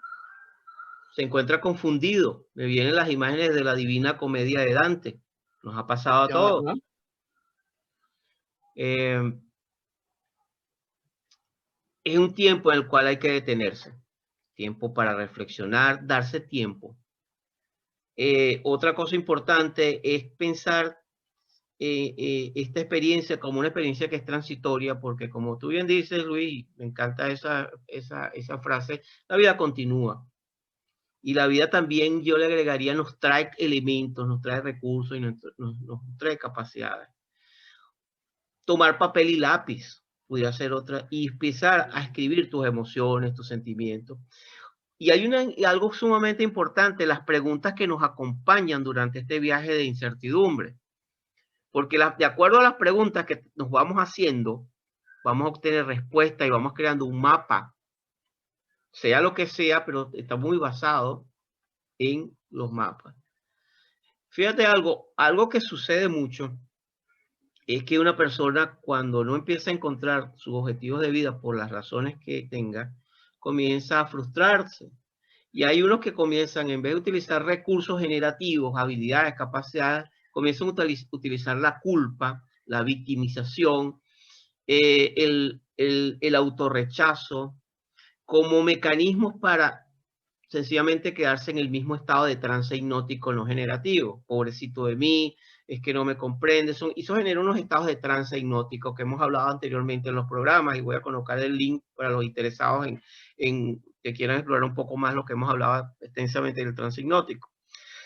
se encuentra confundido, me vienen las imágenes de la Divina Comedia de Dante, nos ha pasado a todos. Ajá. Es un tiempo en el cual hay que detenerse, tiempo para reflexionar, darse tiempo. Otra cosa importante es pensar esta experiencia como una experiencia que es transitoria, porque como tú bien dices, Luis, me encanta esa frase, la vida continúa. Y la vida también, yo le agregaría, nos trae elementos, nos trae recursos y nos trae capacidades. Tomar papel y lápiz pudiera ser otra, y empezar a escribir tus emociones, tus sentimientos. Y hay algo sumamente importante, las preguntas que nos acompañan durante este viaje de incertidumbre. Porque de acuerdo a las preguntas que nos vamos haciendo, vamos a obtener respuesta y vamos creando un mapa, sea lo que sea, pero está muy basado en los mapas. Fíjate algo que sucede mucho es que una persona cuando no empieza a encontrar sus objetivos de vida por las razones que tenga, comienza a frustrarse. Y hay unos que comienzan, en vez de utilizar recursos generativos, habilidades, capacidades, comienzan a utilizar la culpa, la victimización, el autorrechazo, como mecanismos para sencillamente quedarse en el mismo estado de trance hipnótico no generativo. Pobrecito de mí, es que no me comprende. Eso genera unos estados de trance hipnótico que hemos hablado anteriormente en los programas, y voy a colocar el link para los interesados en que quieran explorar un poco más lo que hemos hablado extensamente del trance hipnótico.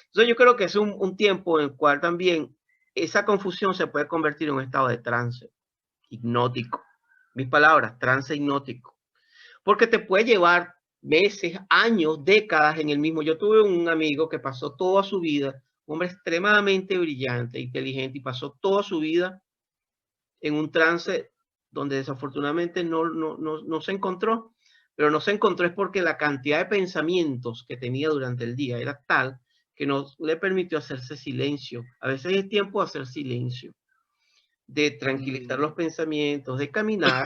Entonces yo creo que es un tiempo en el cual también esa confusión se puede convertir en un estado de trance hipnótico. Mis palabras, trance hipnótico. Porque te puede llevar meses, años, décadas en el mismo. Yo tuve un amigo que pasó toda su vida, un hombre extremadamente brillante, inteligente, y pasó toda su vida en un trance donde desafortunadamente no se encontró, pero no se encontró es porque la cantidad de pensamientos que tenía durante el día era tal que no le permitió hacerse silencio. A veces es tiempo de hacer silencio, de tranquilizar los pensamientos, de caminar,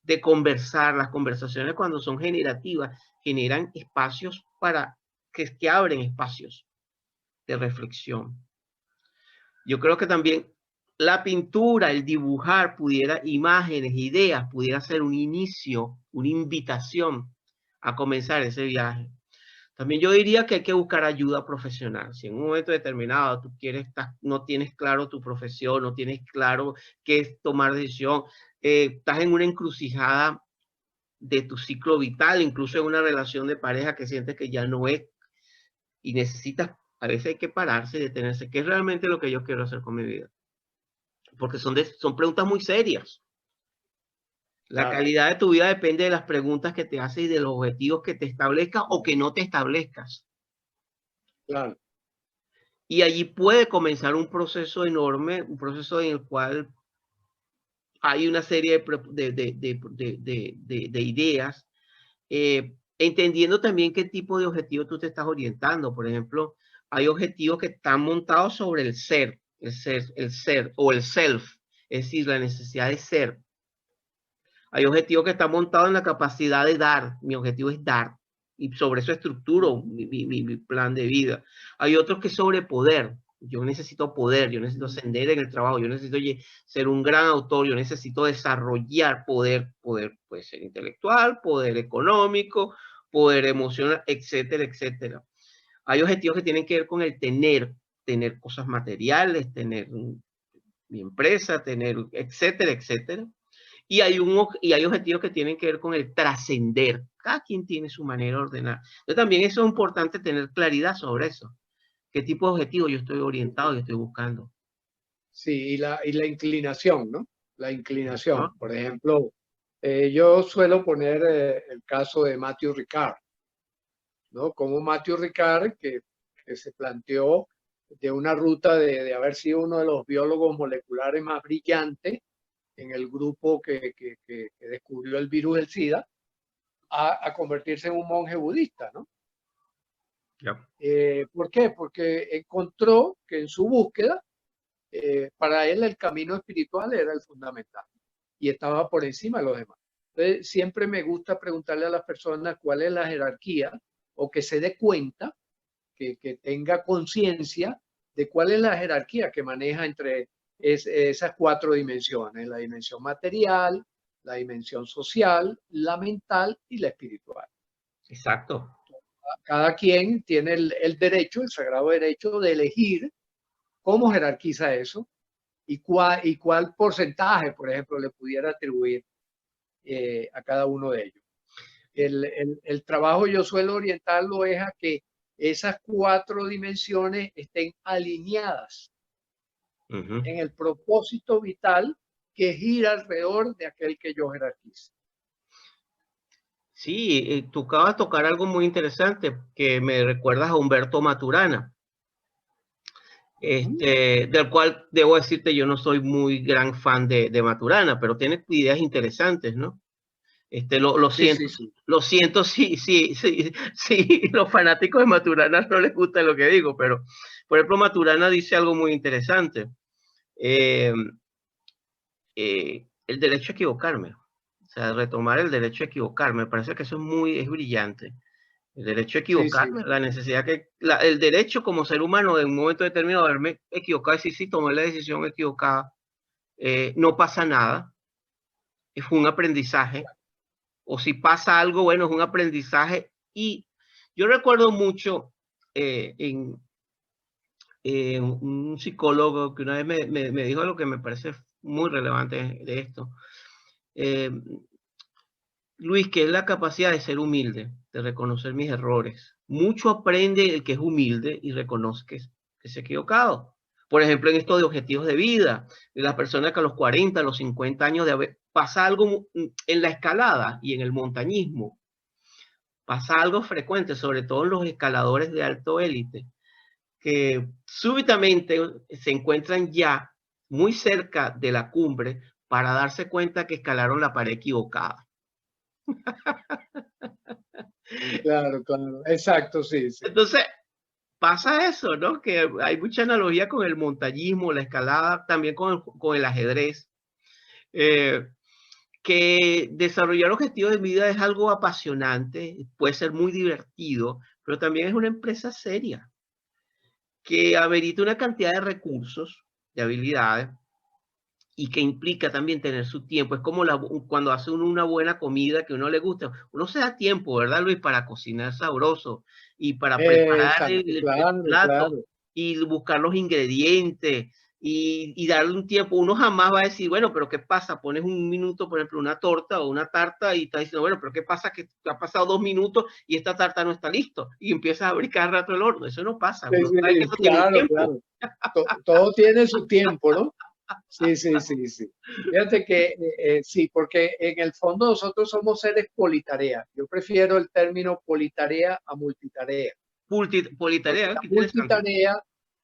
de conversar. Las conversaciones, cuando son generativas, generan espacios que abren espacios de reflexión. Yo creo que también la pintura, el dibujar, imágenes, ideas, pudiera ser un inicio, una invitación a comenzar ese viaje. También yo diría que hay que buscar ayuda profesional. Si en un momento determinado tú no tienes claro tu profesión, no tienes claro qué es tomar decisión, estás en una encrucijada de tu ciclo vital, incluso en una relación de pareja que sientes que ya no es, y necesitas, a veces hay que pararse y detenerse, ¿qué es realmente lo que yo quiero hacer con mi vida? Porque son preguntas muy serias. La calidad de tu vida depende de las preguntas que te haces y de los objetivos que te establezcas o que no te establezcas. Claro. Y allí puede comenzar un proceso enorme, un proceso en el cual hay una serie de ideas, entendiendo también qué tipo de objetivo tú te estás orientando. Por ejemplo, hay objetivos que están montados sobre el ser o el self, es decir, la necesidad de ser. Hay objetivos que están montados en la capacidad de dar. Mi objetivo es dar. Y sobre eso estructuro mi plan de vida. Hay otros que sobre poder. Yo necesito poder, yo necesito ascender en el trabajo, yo necesito ser un gran autor, yo necesito desarrollar poder puede ser intelectual, poder económico, poder emocional, etcétera, etcétera. Hay objetivos que tienen que ver con el tener cosas materiales, tener mi empresa, tener, etcétera, etcétera. Y hay objetivos que tienen que ver con el trascender. Cada quien tiene su manera de ordenar. Entonces también eso es importante, tener claridad sobre eso. ¿Qué tipo de objetivo yo estoy orientado y estoy buscando? Sí, y la inclinación, ¿no? La inclinación. ¿No? Por ejemplo, yo suelo poner el caso de Matthew Ricard, ¿no? Como Matthew Ricard, que se planteó de una ruta de haber sido uno de los biólogos moleculares más brillantes en el grupo que descubrió el virus del SIDA, a convertirse en un monje budista, ¿no? Ya. ¿Por qué? Porque encontró que en su búsqueda, para él el camino espiritual era el fundamental y estaba por encima de los demás. Entonces, siempre me gusta preguntarle a las personas cuál es la jerarquía o que se dé cuenta, que tenga conciencia de cuál es la jerarquía que maneja entre esas cuatro dimensiones, la dimensión material, la dimensión social, la mental y la espiritual. Exacto. Cada quien tiene el derecho, el sagrado derecho de elegir cómo jerarquiza eso y cuál porcentaje, por ejemplo, le pudiera atribuir a cada uno de ellos. El trabajo yo suelo orientarlo es a que esas cuatro dimensiones estén alineadas en el propósito vital que gira alrededor de aquel que yo jerarquice. Sí, tú acabas de tocar algo muy interesante que me recuerdas a Humberto Maturana, del cual debo decirte yo no soy muy gran fan de Maturana, pero tiene ideas interesantes, ¿no? Lo Sí, siento, sí, sí. lo siento si los fanáticos de Maturana no les gusta lo que digo, pero por ejemplo Maturana dice algo muy interesante, eh, el derecho a equivocarme, o sea, retomar el derecho a equivocarme, me parece que eso es brillante. El derecho a Sí, sí, equivocarme, la necesidad el derecho como ser humano de un momento determinado de haberme equivocado, y si sí, tomé la decisión equivocada, no pasa nada, es un aprendizaje, o si pasa algo, bueno, es un aprendizaje. Y yo recuerdo mucho en un psicólogo que una vez me dijo algo que me parece muy relevante de esto. Eh, Luis, que es la capacidad de ser humilde, de reconocer mis errores. Mucho aprende el que es humilde y reconoce que se ha equivocado. Por ejemplo, en esto de objetivos de vida, de las personas que a los 40, a los 50 años pasa algo en la escalada y en el montañismo, pasa algo frecuente, sobre todo en los escaladores de alto élite, que súbitamente se encuentran ya muy cerca de la cumbre para darse cuenta que escalaron la pared equivocada. claro, claro. Exacto, sí, sí. Entonces, pasa eso, ¿no? Que hay mucha analogía con el montañismo, la escalada, también con el ajedrez, eh, que desarrollar objetivos de vida es algo apasionante, puede ser muy divertido, pero también es una empresa seria, que amerita una cantidad de recursos, de habilidades, y que implica también tener su tiempo. Es como cuando hace uno una buena comida que a uno le gusta. Uno se da tiempo, ¿verdad, Luis? Para cocinar sabroso y para preparar Exacto, el claro, plato claro. y buscar los ingredientes y darle un tiempo. Uno jamás va a decir, bueno, pero ¿qué pasa? Pones un minuto, por ejemplo, una torta o una tarta y está diciendo, bueno, pero ¿qué pasa? Que ha pasado 2 minutos y esta tarta no está listo y empiezas a abrir cada rato el horno. Eso no pasa. Sí, Uno sabe que sí, eso tiene un claro, tiempo. claro. Todo tiene su tiempo, ¿no? Sí, sí, sí, sí. Fíjate que sí, porque en el fondo nosotros somos seres politarea. Yo prefiero el término politarea a multitarea, porque Politarea, la qué interesante. multitarea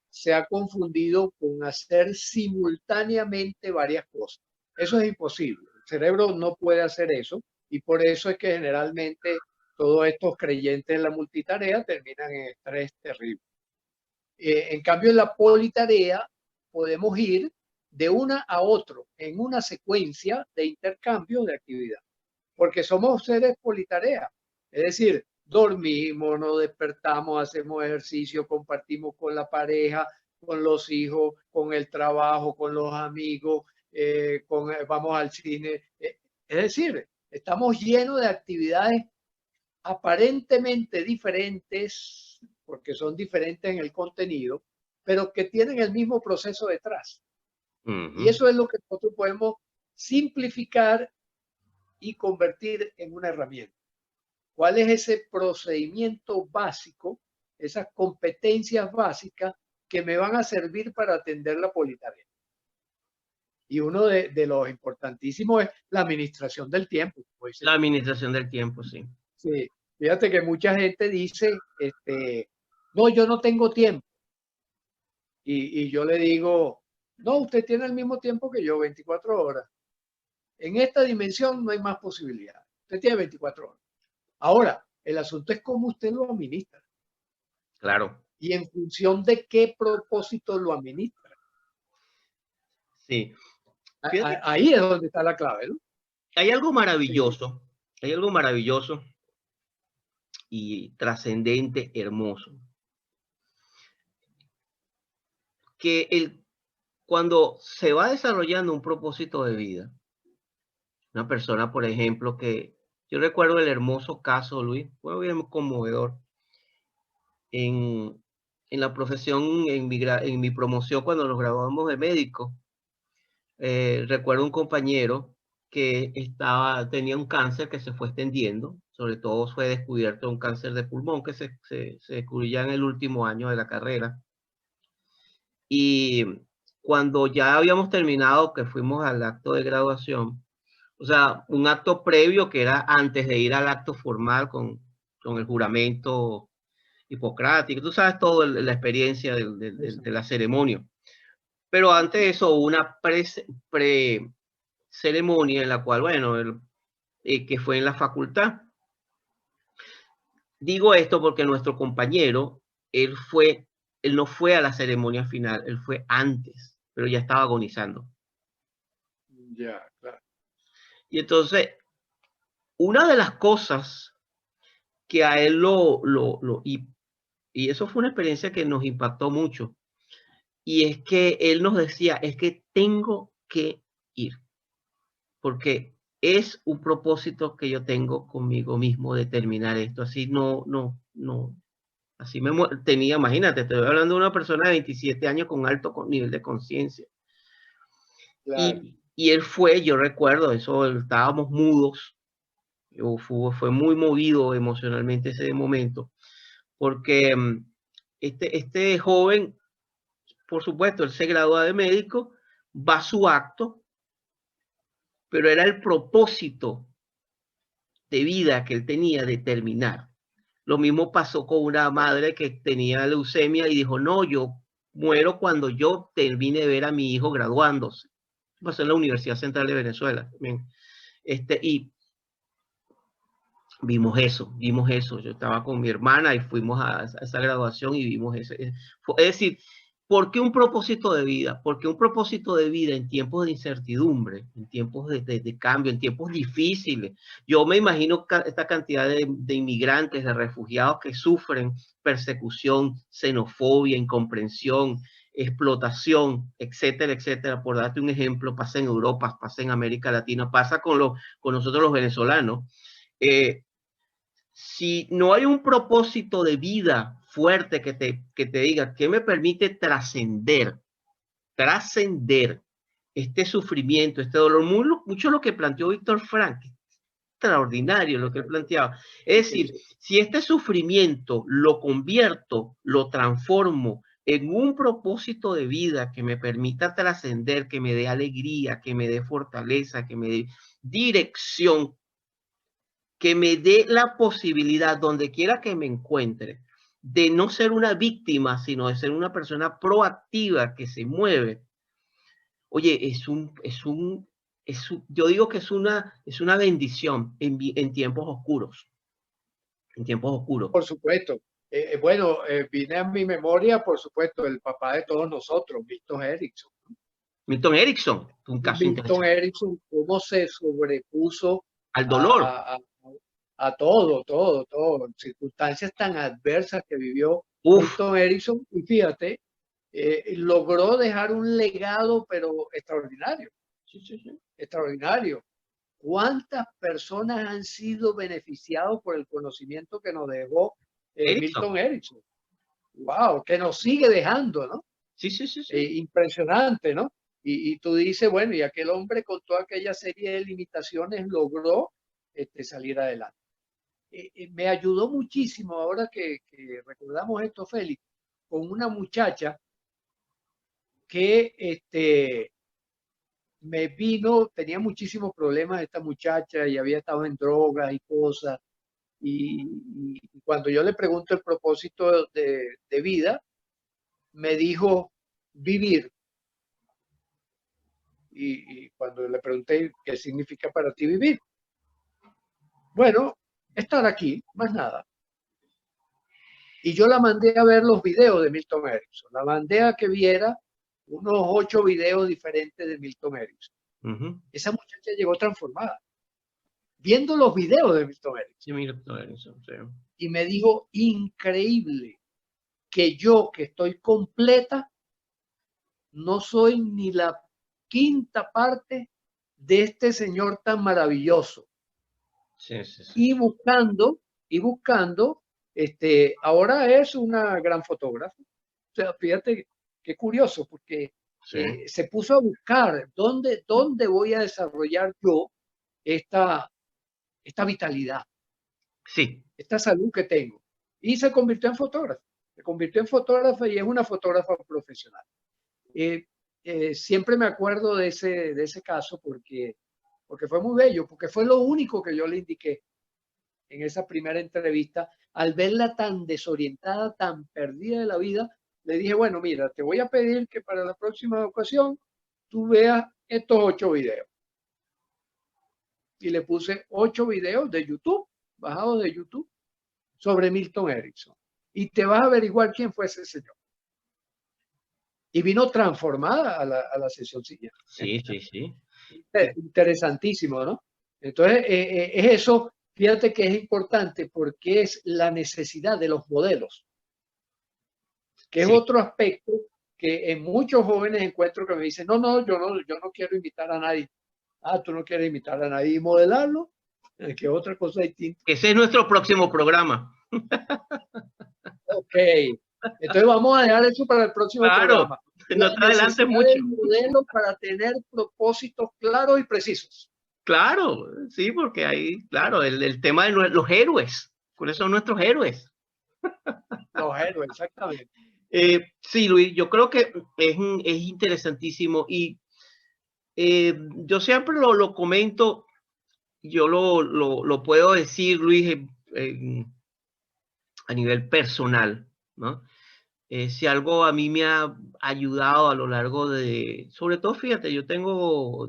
se ha confundido con hacer simultáneamente varias cosas. Eso es imposible. El cerebro no puede hacer eso y por eso es que generalmente todos estos creyentes en la multitarea terminan en estrés terrible. En cambio, en la politarea podemos ir de una a otro en una secuencia de intercambio de actividad, porque somos seres politarea. Es decir, dormimos, nos despertamos, hacemos ejercicio, compartimos con la pareja, con los hijos, con el trabajo, con los amigos, vamos al cine. Es decir, estamos llenos de actividades aparentemente diferentes, porque son diferentes en el contenido, pero que tienen el mismo proceso detrás. Y Ujú. eso es lo que nosotros podemos simplificar y convertir en una herramienta. ¿Cuál es ese procedimiento básico, esas competencias básicas que me van a servir para atender la politarea? Y uno de los importantísimos es la administración del tiempo, como dices La tú. administración del tiempo, sí. Sí, fíjate que mucha gente dice, no, yo no tengo tiempo. Y yo le digo, no, usted tiene el mismo tiempo que yo, 24 horas. En esta dimensión no hay más posibilidad. Usted tiene 24 horas. Ahora, el asunto es cómo usted lo administra. Claro. y en función de qué propósito lo administra. Sí. Fíjate, Ahí es donde está la clave, ¿no? hay algo Sí, maravilloso, hay algo maravilloso y trascendente, hermoso, que cuando se va desarrollando un propósito de vida, una persona, por ejemplo, que yo recuerdo el hermoso caso, Luis, fue bien conmovedor, en, en la profesión, en mi promoción cuando nos graduamos de médico. Recuerdo un compañero que tenía un cáncer que se fue extendiendo, sobre todo fue descubierto un cáncer de pulmón que se descubrió ya en el último año de la carrera. Y cuando ya habíamos terminado, que fuimos al acto de graduación, o sea, un acto previo que era antes de ir al acto formal con el juramento hipocrático, tú sabes todo la experiencia de la ceremonia. Pero antes de eso hubo una ceremonia en la cual, bueno, que fue en la facultad. Digo esto porque nuestro compañero, él no fue a la ceremonia final, él fue antes, pero ya estaba agonizando. ya, claro. Y entonces, una de las cosas que a él y eso fue una experiencia que nos impactó mucho, y es que él nos decía, es que tengo que ir, porque es un propósito que yo tengo conmigo mismo de terminar esto, así no, así tenía, imagínate, estoy hablando de una persona de 27 años con alto nivel de conciencia. Claro. Y él fue, yo recuerdo, eso, estábamos mudos, fue muy movido emocionalmente ese momento, porque este joven, por supuesto, él se gradúa de médico, va a su acto, pero era el propósito de vida que él tenía de terminar. Lo mismo pasó con una madre que tenía leucemia y dijo, no, yo muero cuando yo termine de ver a mi hijo graduándose. Pasó en la Universidad Central de Venezuela también. Y vimos eso. Yo estaba con mi hermana y fuimos a esa graduación y vimos eso. Es decir, ¿por qué un propósito de vida? Porque un propósito de vida en tiempos de incertidumbre, en tiempos de cambio, en tiempos difíciles. Yo me imagino esta cantidad de inmigrantes, de refugiados que sufren persecución, xenofobia, incomprensión, explotación, etcétera, etcétera. Por darte un ejemplo, pasa en Europa, pasa en América Latina, pasa con nosotros los venezolanos. Si no hay un propósito de vida fuerte que te diga que me permite trascender este sufrimiento, este dolor, mucho lo que planteó Víctor Frank, extraordinario lo que él planteaba. Es decir, si este sufrimiento lo convierto, lo transformo en un propósito de vida que me permita trascender, que me dé alegría, que me dé fortaleza, que me dé dirección, que me dé la posibilidad, donde quiera que me encuentre, de no ser una víctima, sino de ser una persona proactiva que se mueve. Oye, yo digo que es una bendición en tiempos oscuros, en tiempos oscuros. Por supuesto. Bueno, viene a mi memoria, por supuesto, el papá de todos nosotros, Milton Erickson. Milton Erickson, un caso Milton interesante. Erickson, cómo se sobrepuso Al dolor. a, a, a todo, circunstancias tan adversas que vivió Uf, Milton Erickson. Y fíjate, logró dejar un legado, pero extraordinario, sí, sí, sí. extraordinario. ¿Cuántas personas han sido beneficiados por el conocimiento que nos dejó Erickson. Milton Erickson? Wow, que nos sigue dejando, ¿no? Sí, sí, sí, sí. Impresionante, ¿no? Y tú dices, bueno, y aquel hombre con toda aquella serie de limitaciones logró salir adelante. Me ayudó muchísimo ahora que recordamos esto, Félix, con una muchacha que me vino, tenía muchísimos problemas esta muchacha y había estado en drogas y cosas. Y cuando yo le pregunto el propósito de vida, me dijo vivir. Y cuando le pregunté qué significa para ti vivir, bueno, estar aquí, más nada. Y yo la mandé a ver los videos de Milton Erickson. La mandé a que viera unos 8 videos diferentes de Milton Erickson. Esa muchacha llegó transformada, viendo los videos de Milton Erickson. Sí. Y me dijo, increíble, que yo, que estoy completa, no soy ni la quinta parte de este señor tan maravilloso. Sí. Y buscando, ahora es una gran fotógrafa. O sea, fíjate qué curioso, porque se puso a buscar dónde voy a desarrollar yo esta vitalidad, esta salud que tengo. Y se convirtió en fotógrafa. Y es una fotógrafa profesional. Siempre me acuerdo de ese caso porque fue muy bello, porque fue lo único que yo le indiqué en esa primera entrevista. Al verla tan desorientada, tan perdida de la vida, le dije, bueno, mira, te voy a pedir que para la próxima ocasión tú veas estos 8 videos. Y le puse 8 videos de YouTube, bajados de YouTube, sobre Milton Erickson. Y te vas a averiguar quién fue ese señor. Y vino transformada a la sesión siguiente. Sí. Interesantísimo, ¿no? Entonces, es eso, fíjate que es importante porque es la necesidad de los modelos, que es otro aspecto que en muchos jóvenes encuentro que me dicen, no, yo no quiero invitar a nadie. Ah, tú no quieres invitar a nadie y modelarlo, que es otra cosa distinta. Ese es nuestro próximo programa. Ok, entonces vamos a dejar eso para el próximo programa. No te adelantes mucho. El modelo para tener propósitos claros y precisos. Claro, sí, porque ahí, claro, el tema de los héroes. ¿Cuáles son nuestros héroes? Los héroes, exactamente. Sí, Luis, yo creo que es interesantísimo y yo siempre lo comento, yo lo puedo decir, Luis, a nivel personal, ¿no? Si algo a mí me ha ayudado a lo largo de, sobre todo, fíjate, yo tengo,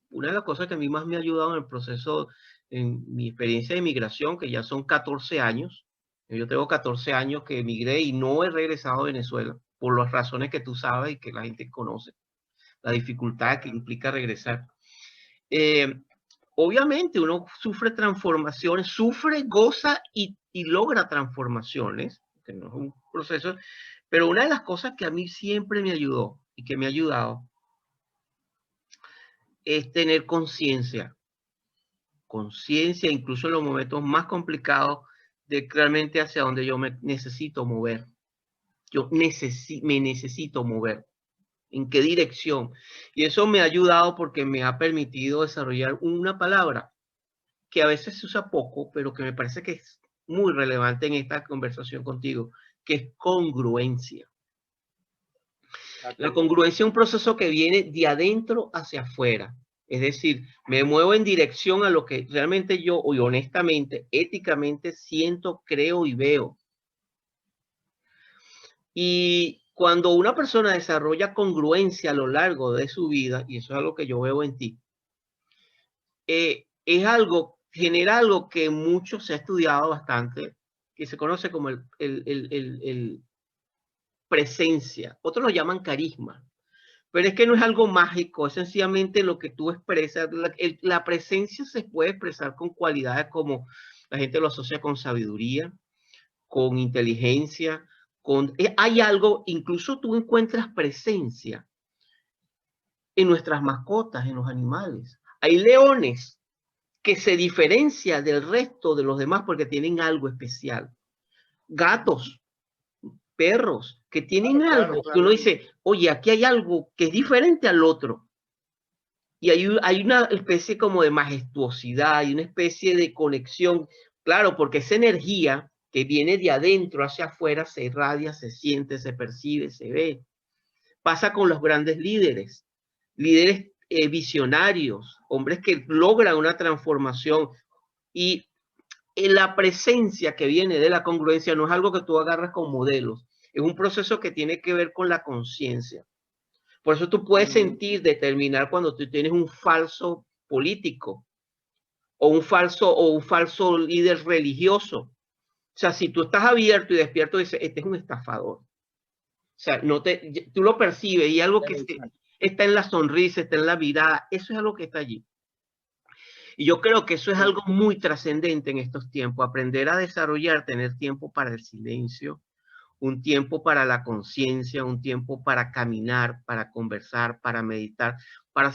una de las cosas que a mí más me ha ayudado en el proceso, en mi experiencia de migración, que ya son 14 años, yo tengo 14 años que emigré y no he regresado a Venezuela, por las razones que tú sabes y que la gente conoce, la dificultad que implica regresar. Obviamente uno sufre transformaciones, goza y logra transformaciones, que no es un proceso, pero una de las cosas que a mí siempre me ayudó y que me ha ayudado es tener conciencia incluso en los momentos más complicados, de realmente hacia donde yo me necesito mover. Me necesito mover. ¿En qué dirección? Y eso me ha ayudado porque me ha permitido desarrollar una palabra que a veces se usa poco, pero que me parece que es muy relevante en esta conversación contigo, que es congruencia. La congruencia es un proceso que viene de adentro hacia afuera. Es decir, me muevo en dirección a lo que realmente yo, y honestamente, éticamente, siento, creo y veo. Y cuando una persona desarrolla congruencia a lo largo de su vida, y eso es algo que yo veo en ti, genera algo que mucho se ha estudiado bastante, que se conoce como el presencia. Otros lo llaman carisma. Pero es que no es algo mágico, es sencillamente lo que tú expresas. La presencia se puede expresar con cualidades como la gente lo asocia con sabiduría, con inteligencia, hay algo, incluso tú encuentras presencia en nuestras mascotas, en los animales. Hay leones que se diferencian del resto de los demás porque tienen algo especial. Gatos, perros, que tienen algo que uno dice, oye, aquí hay algo que es diferente al otro. Y hay una especie como de majestuosidad y una especie de conexión. Claro, porque esa energía que viene de adentro hacia afuera se irradia, se siente, se percibe, se ve. Pasa con los grandes líderes visionarios, hombres que logran una transformación. Y la presencia que viene de la congruencia no es algo que tú agarras con modelos, es un proceso que tiene que ver con la conciencia. Por eso tú puedes determinar cuando tú tienes un falso político o un falso líder religioso. sea, si tú estás abierto y despierto, dices, este es un estafador. O sea, tú lo percibes y algo que está en la sonrisa, está en la mirada, eso es algo que está allí. Y yo creo que eso es algo muy trascendente en estos tiempos, aprender a desarrollar, tener tiempo para el silencio, un tiempo para la conciencia, un tiempo para caminar, para conversar, para meditar, para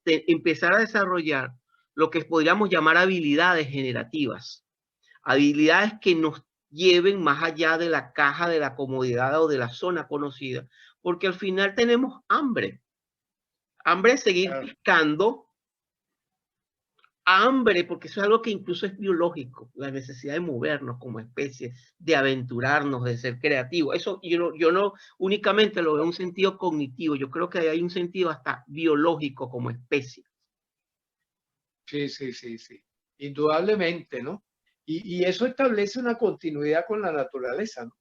empezar a desarrollar lo que podríamos llamar habilidades generativas, habilidades que nos lleven más allá de la caja de la comodidad o de la zona conocida, porque al final tenemos hambre de seguir picando, hambre, porque eso es algo que incluso es biológico, la necesidad de movernos como especie, de aventurarnos, de ser creativos. Eso yo no únicamente lo veo en un sentido cognitivo, yo creo que hay un sentido hasta biológico como especie. Sí, sí, sí, sí. Indudablemente, ¿no? Y eso establece una continuidad con la naturaleza, ¿no?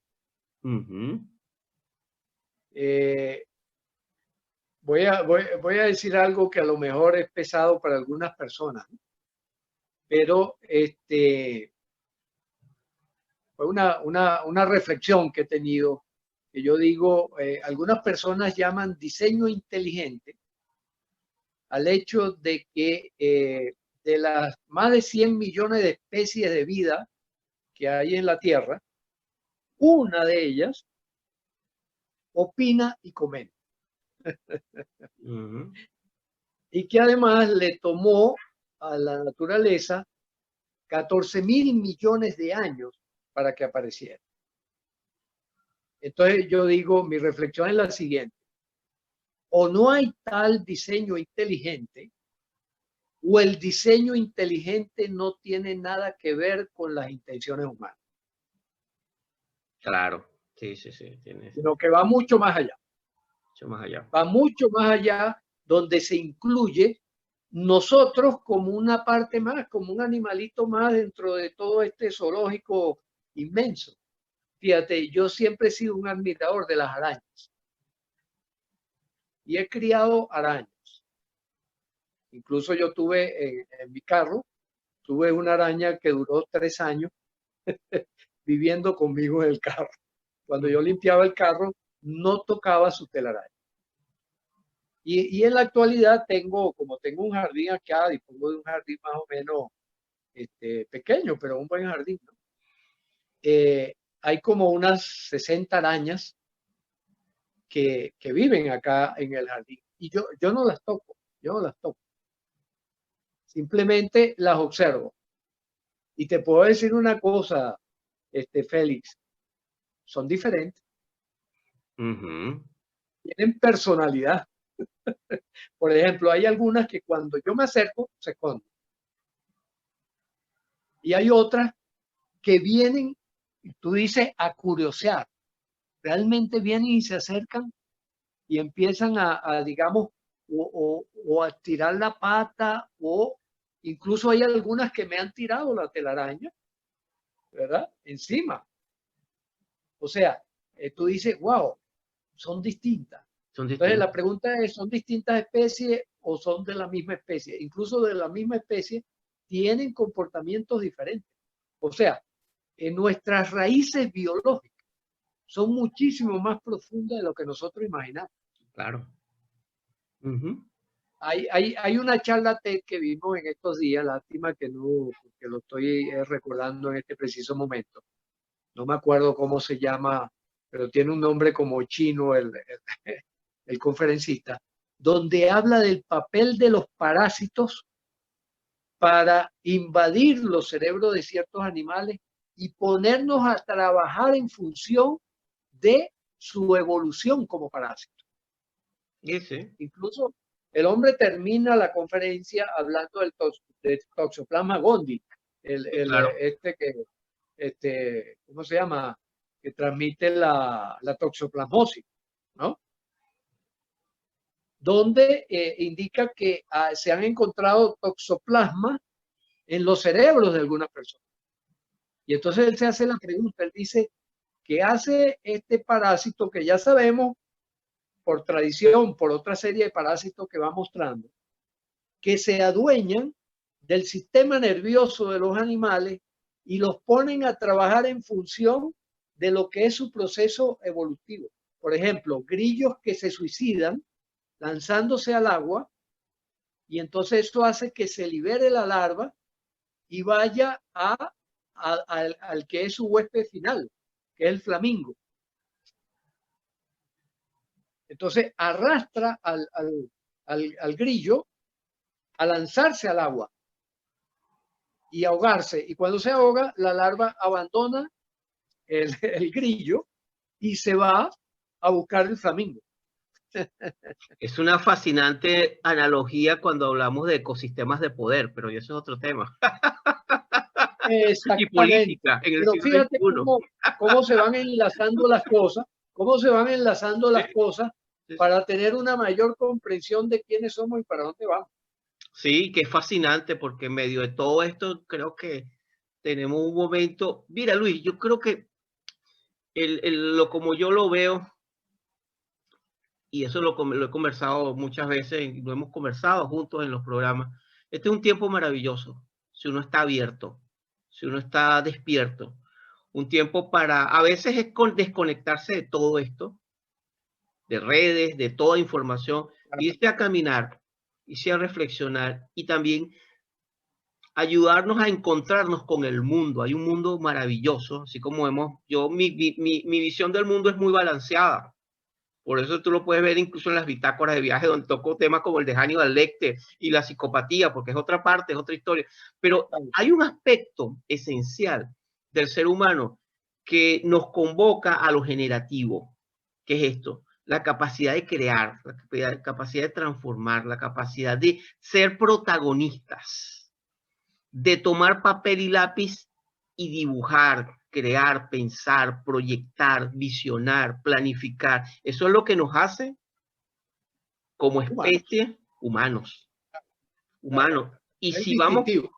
Voy a decir algo que a lo mejor es pesado para algunas personas, ¿no? Pero fue una reflexión que he tenido, que yo digo, algunas personas llaman diseño inteligente al hecho de que de las más de 100 millones de especies de vida que hay en la Tierra, una de ellas opina y comenta. Y que además le tomó a la naturaleza 14.000 millones de años para que apareciera. Entonces yo digo, mi reflexión es la siguiente: o no hay tal diseño inteligente, o el diseño inteligente no tiene nada que ver con las intenciones humanas. Claro, sí, sí, sí. Sino que va mucho más allá. Mucho más allá. Va mucho más allá, donde se incluye nosotros como una parte más, como un animalito más dentro de todo este zoológico inmenso. Fíjate, yo siempre he sido un admirador de las arañas y he criado arañas. Incluso yo tuve en mi carro, tuve una araña que duró 3 años viviendo conmigo en el carro. Cuando yo limpiaba el carro, no tocaba su telaraña. Y en la actualidad tengo un jardín acá, dispongo de un jardín más o menos pequeño, pero un buen jardín, ¿no? Hay como unas 60 arañas que viven acá en el jardín. Y yo no las toco, yo no las toco. Simplemente las observo. Y te puedo decir una cosa, Félix, son diferentes. Tienen personalidad. Por ejemplo, hay algunas que cuando yo me acerco, se esconden. Y hay otras que vienen, y tú dices, a curiosear. Realmente vienen y se acercan y empiezan a digamos, o a tirar la pata, o incluso hay algunas que me han tirado la telaraña, ¿verdad? Encima. O sea, tú dices, wow, son distintas. Entonces la pregunta es, ¿son distintas especies o son de la misma especie? Incluso de la misma especie tienen comportamientos diferentes. O sea, en nuestras raíces biológicas son muchísimo más profundas de lo que nosotros imaginamos. Claro. Hay una charla TED que vimos en estos días, lástima que no, porque lo estoy recordando en este preciso momento. No me acuerdo cómo se llama, pero tiene un nombre como chino el conferencista, donde habla del papel de los parásitos para invadir los cerebros de ciertos animales y ponernos a trabajar en función de su evolución como parásito. Sí. Incluso el hombre termina la conferencia hablando del Toxoplasma gondii, Claro. ¿cómo se llama? Que transmite la toxoplasmosis, ¿no? Donde indica que se han encontrado toxoplasma en los cerebros de algunas personas. Y entonces él se hace la pregunta, él dice, ¿qué hace este parásito que ya sabemos por tradición, por otra serie de parásitos que va mostrando, que se adueñan del sistema nervioso de los animales y los ponen a trabajar en función de lo que es su proceso evolutivo. Por ejemplo, grillos que se suicidan lanzándose al agua, y entonces esto hace que se libere la larva y vaya al que es su huésped final, que es el flamingo. Entonces arrastra al grillo a lanzarse al agua y ahogarse. Y cuando se ahoga, la larva abandona el grillo y se va a buscar el flamingo. Es una fascinante analogía cuando hablamos de ecosistemas de poder, pero eso es otro tema. Y Exactamente. política en el Pero siglo fíjate XXI. cómo se van enlazando las cosas, Sí, para tener una mayor comprensión de quiénes somos y para dónde vamos. sí, que es fascinante porque en medio de todo esto creo que tenemos un momento. Mira, Luis, yo creo que como yo lo veo, y eso lo he conversado muchas veces, lo hemos conversado juntos en los programas, este es un tiempo maravilloso, si uno está abierto, si uno está despierto, un tiempo para, a veces es desconectarse de todo esto, de redes, de toda información, irse a caminar, irse a reflexionar y también ayudarnos a encontrarnos con el mundo. Hay un mundo maravilloso, así como mi visión del mundo es muy balanceada. Por eso tú lo puedes ver incluso en las bitácoras de viaje, donde toco temas como el de Hannibal Lecter y la psicopatía, porque es otra parte, es otra historia. Pero hay un aspecto esencial del ser humano que nos convoca a lo generativo. ¿Qué es esto? La capacidad de crear, la capacidad de transformar, la capacidad de ser protagonistas, de tomar papel y lápiz y dibujar, crear, pensar, proyectar, visionar, planificar. Eso es lo que nos hace como especie humanos. Y Es si vamos, distintivo.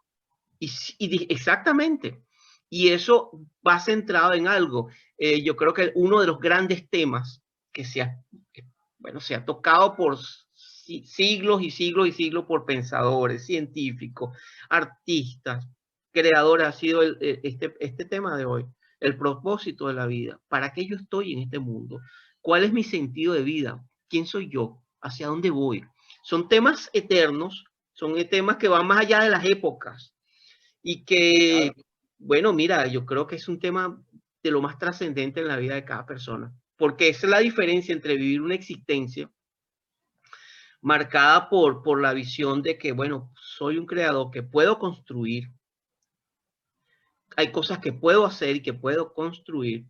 exactamente. Y eso va centrado en algo. Yo creo que uno de los grandes temas que se ha tocado por siglos y siglos y siglos por pensadores, científicos, artistas, creadores, ha sido este tema de hoy, el propósito de la vida. ¿Para qué yo estoy en este mundo? ¿Cuál es mi sentido de vida? ¿Quién soy yo? ¿Hacia dónde voy? Son temas eternos, son temas que van más allá de las épocas y que, bueno, mira, yo creo que es un tema de lo más trascendente en la vida de cada persona, porque esa es la diferencia entre vivir una existencia marcada por la visión de que, bueno, soy un creador que puedo construir, hay cosas que puedo hacer y que puedo construir,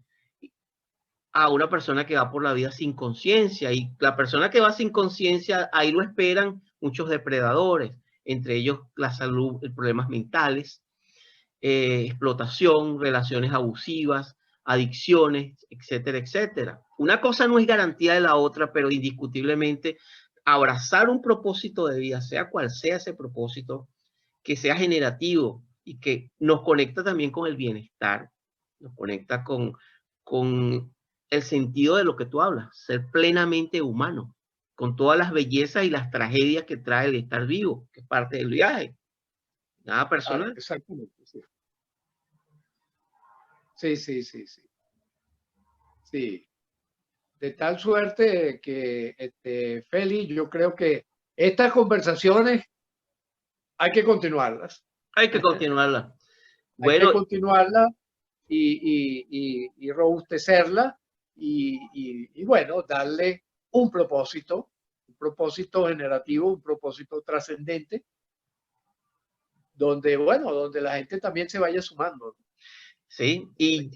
a una persona que va por la vida sin conciencia. Y la persona que va sin conciencia, ahí lo esperan muchos depredadores, entre ellos la salud, problemas mentales, explotación, relaciones abusivas, adicciones, etcétera, etcétera. Una cosa no es garantía de la otra, pero indiscutiblemente abrazar un propósito de vida, sea cual sea ese propósito, que sea generativo y que nos conecta también con el bienestar, nos conecta con el sentido de lo que tú hablas, ser plenamente humano, con todas las bellezas y las tragedias que trae el estar vivo, que es parte del viaje. Nada personal. Exactamente, sí. Sí, sí, sí, sí. Sí. De tal suerte que, Feli, yo creo que estas conversaciones hay que continuarlas. Hay que continuarla. Hay que Bueno, continuarlas y robustecerla y bueno, darle un propósito generativo, un propósito trascendente, donde, bueno, donde la gente también se vaya sumando. sí,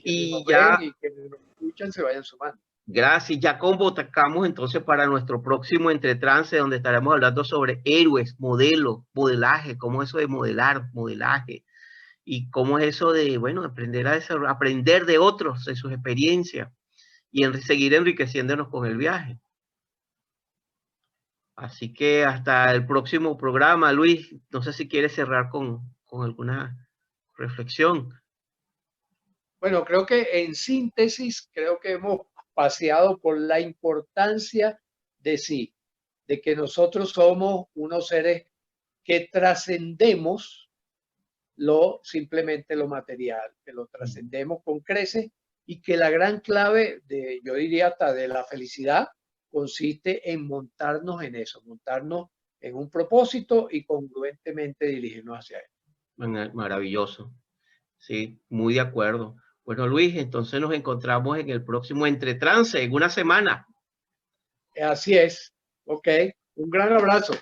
Quienes nos y ven ya, y quienes nos escuchan se vayan sumando. gracias, ya convocamos entonces para nuestro próximo Entretrance, donde estaremos hablando sobre héroes, modelos, modelaje, cómo es eso de modelar, modelaje, y cómo es eso de, bueno, aprender de otros, de sus experiencias, y seguir enriqueciéndonos con el viaje. Así que hasta el próximo programa, Luis. No sé si quieres cerrar con alguna reflexión. Bueno, creo que en síntesis, creo que hemos paseado por la importancia de sí, de que nosotros somos unos seres que trascendemos simplemente lo material, que lo trascendemos con creces y que la gran clave de, yo diría hasta de la felicidad, consiste en montarnos en eso, montarnos en un propósito y congruentemente dirigirnos hacia él. Maravilloso. Sí, muy de acuerdo. Bueno, Luis, entonces nos encontramos en el próximo Entre Trance, en una semana. Así es. Ok. Un gran abrazo.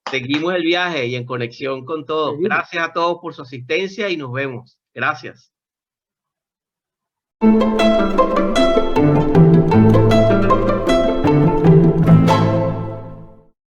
Seguimos el viaje y en conexión con todos. Seguimos. Gracias a todos por su asistencia y nos vemos. Gracias.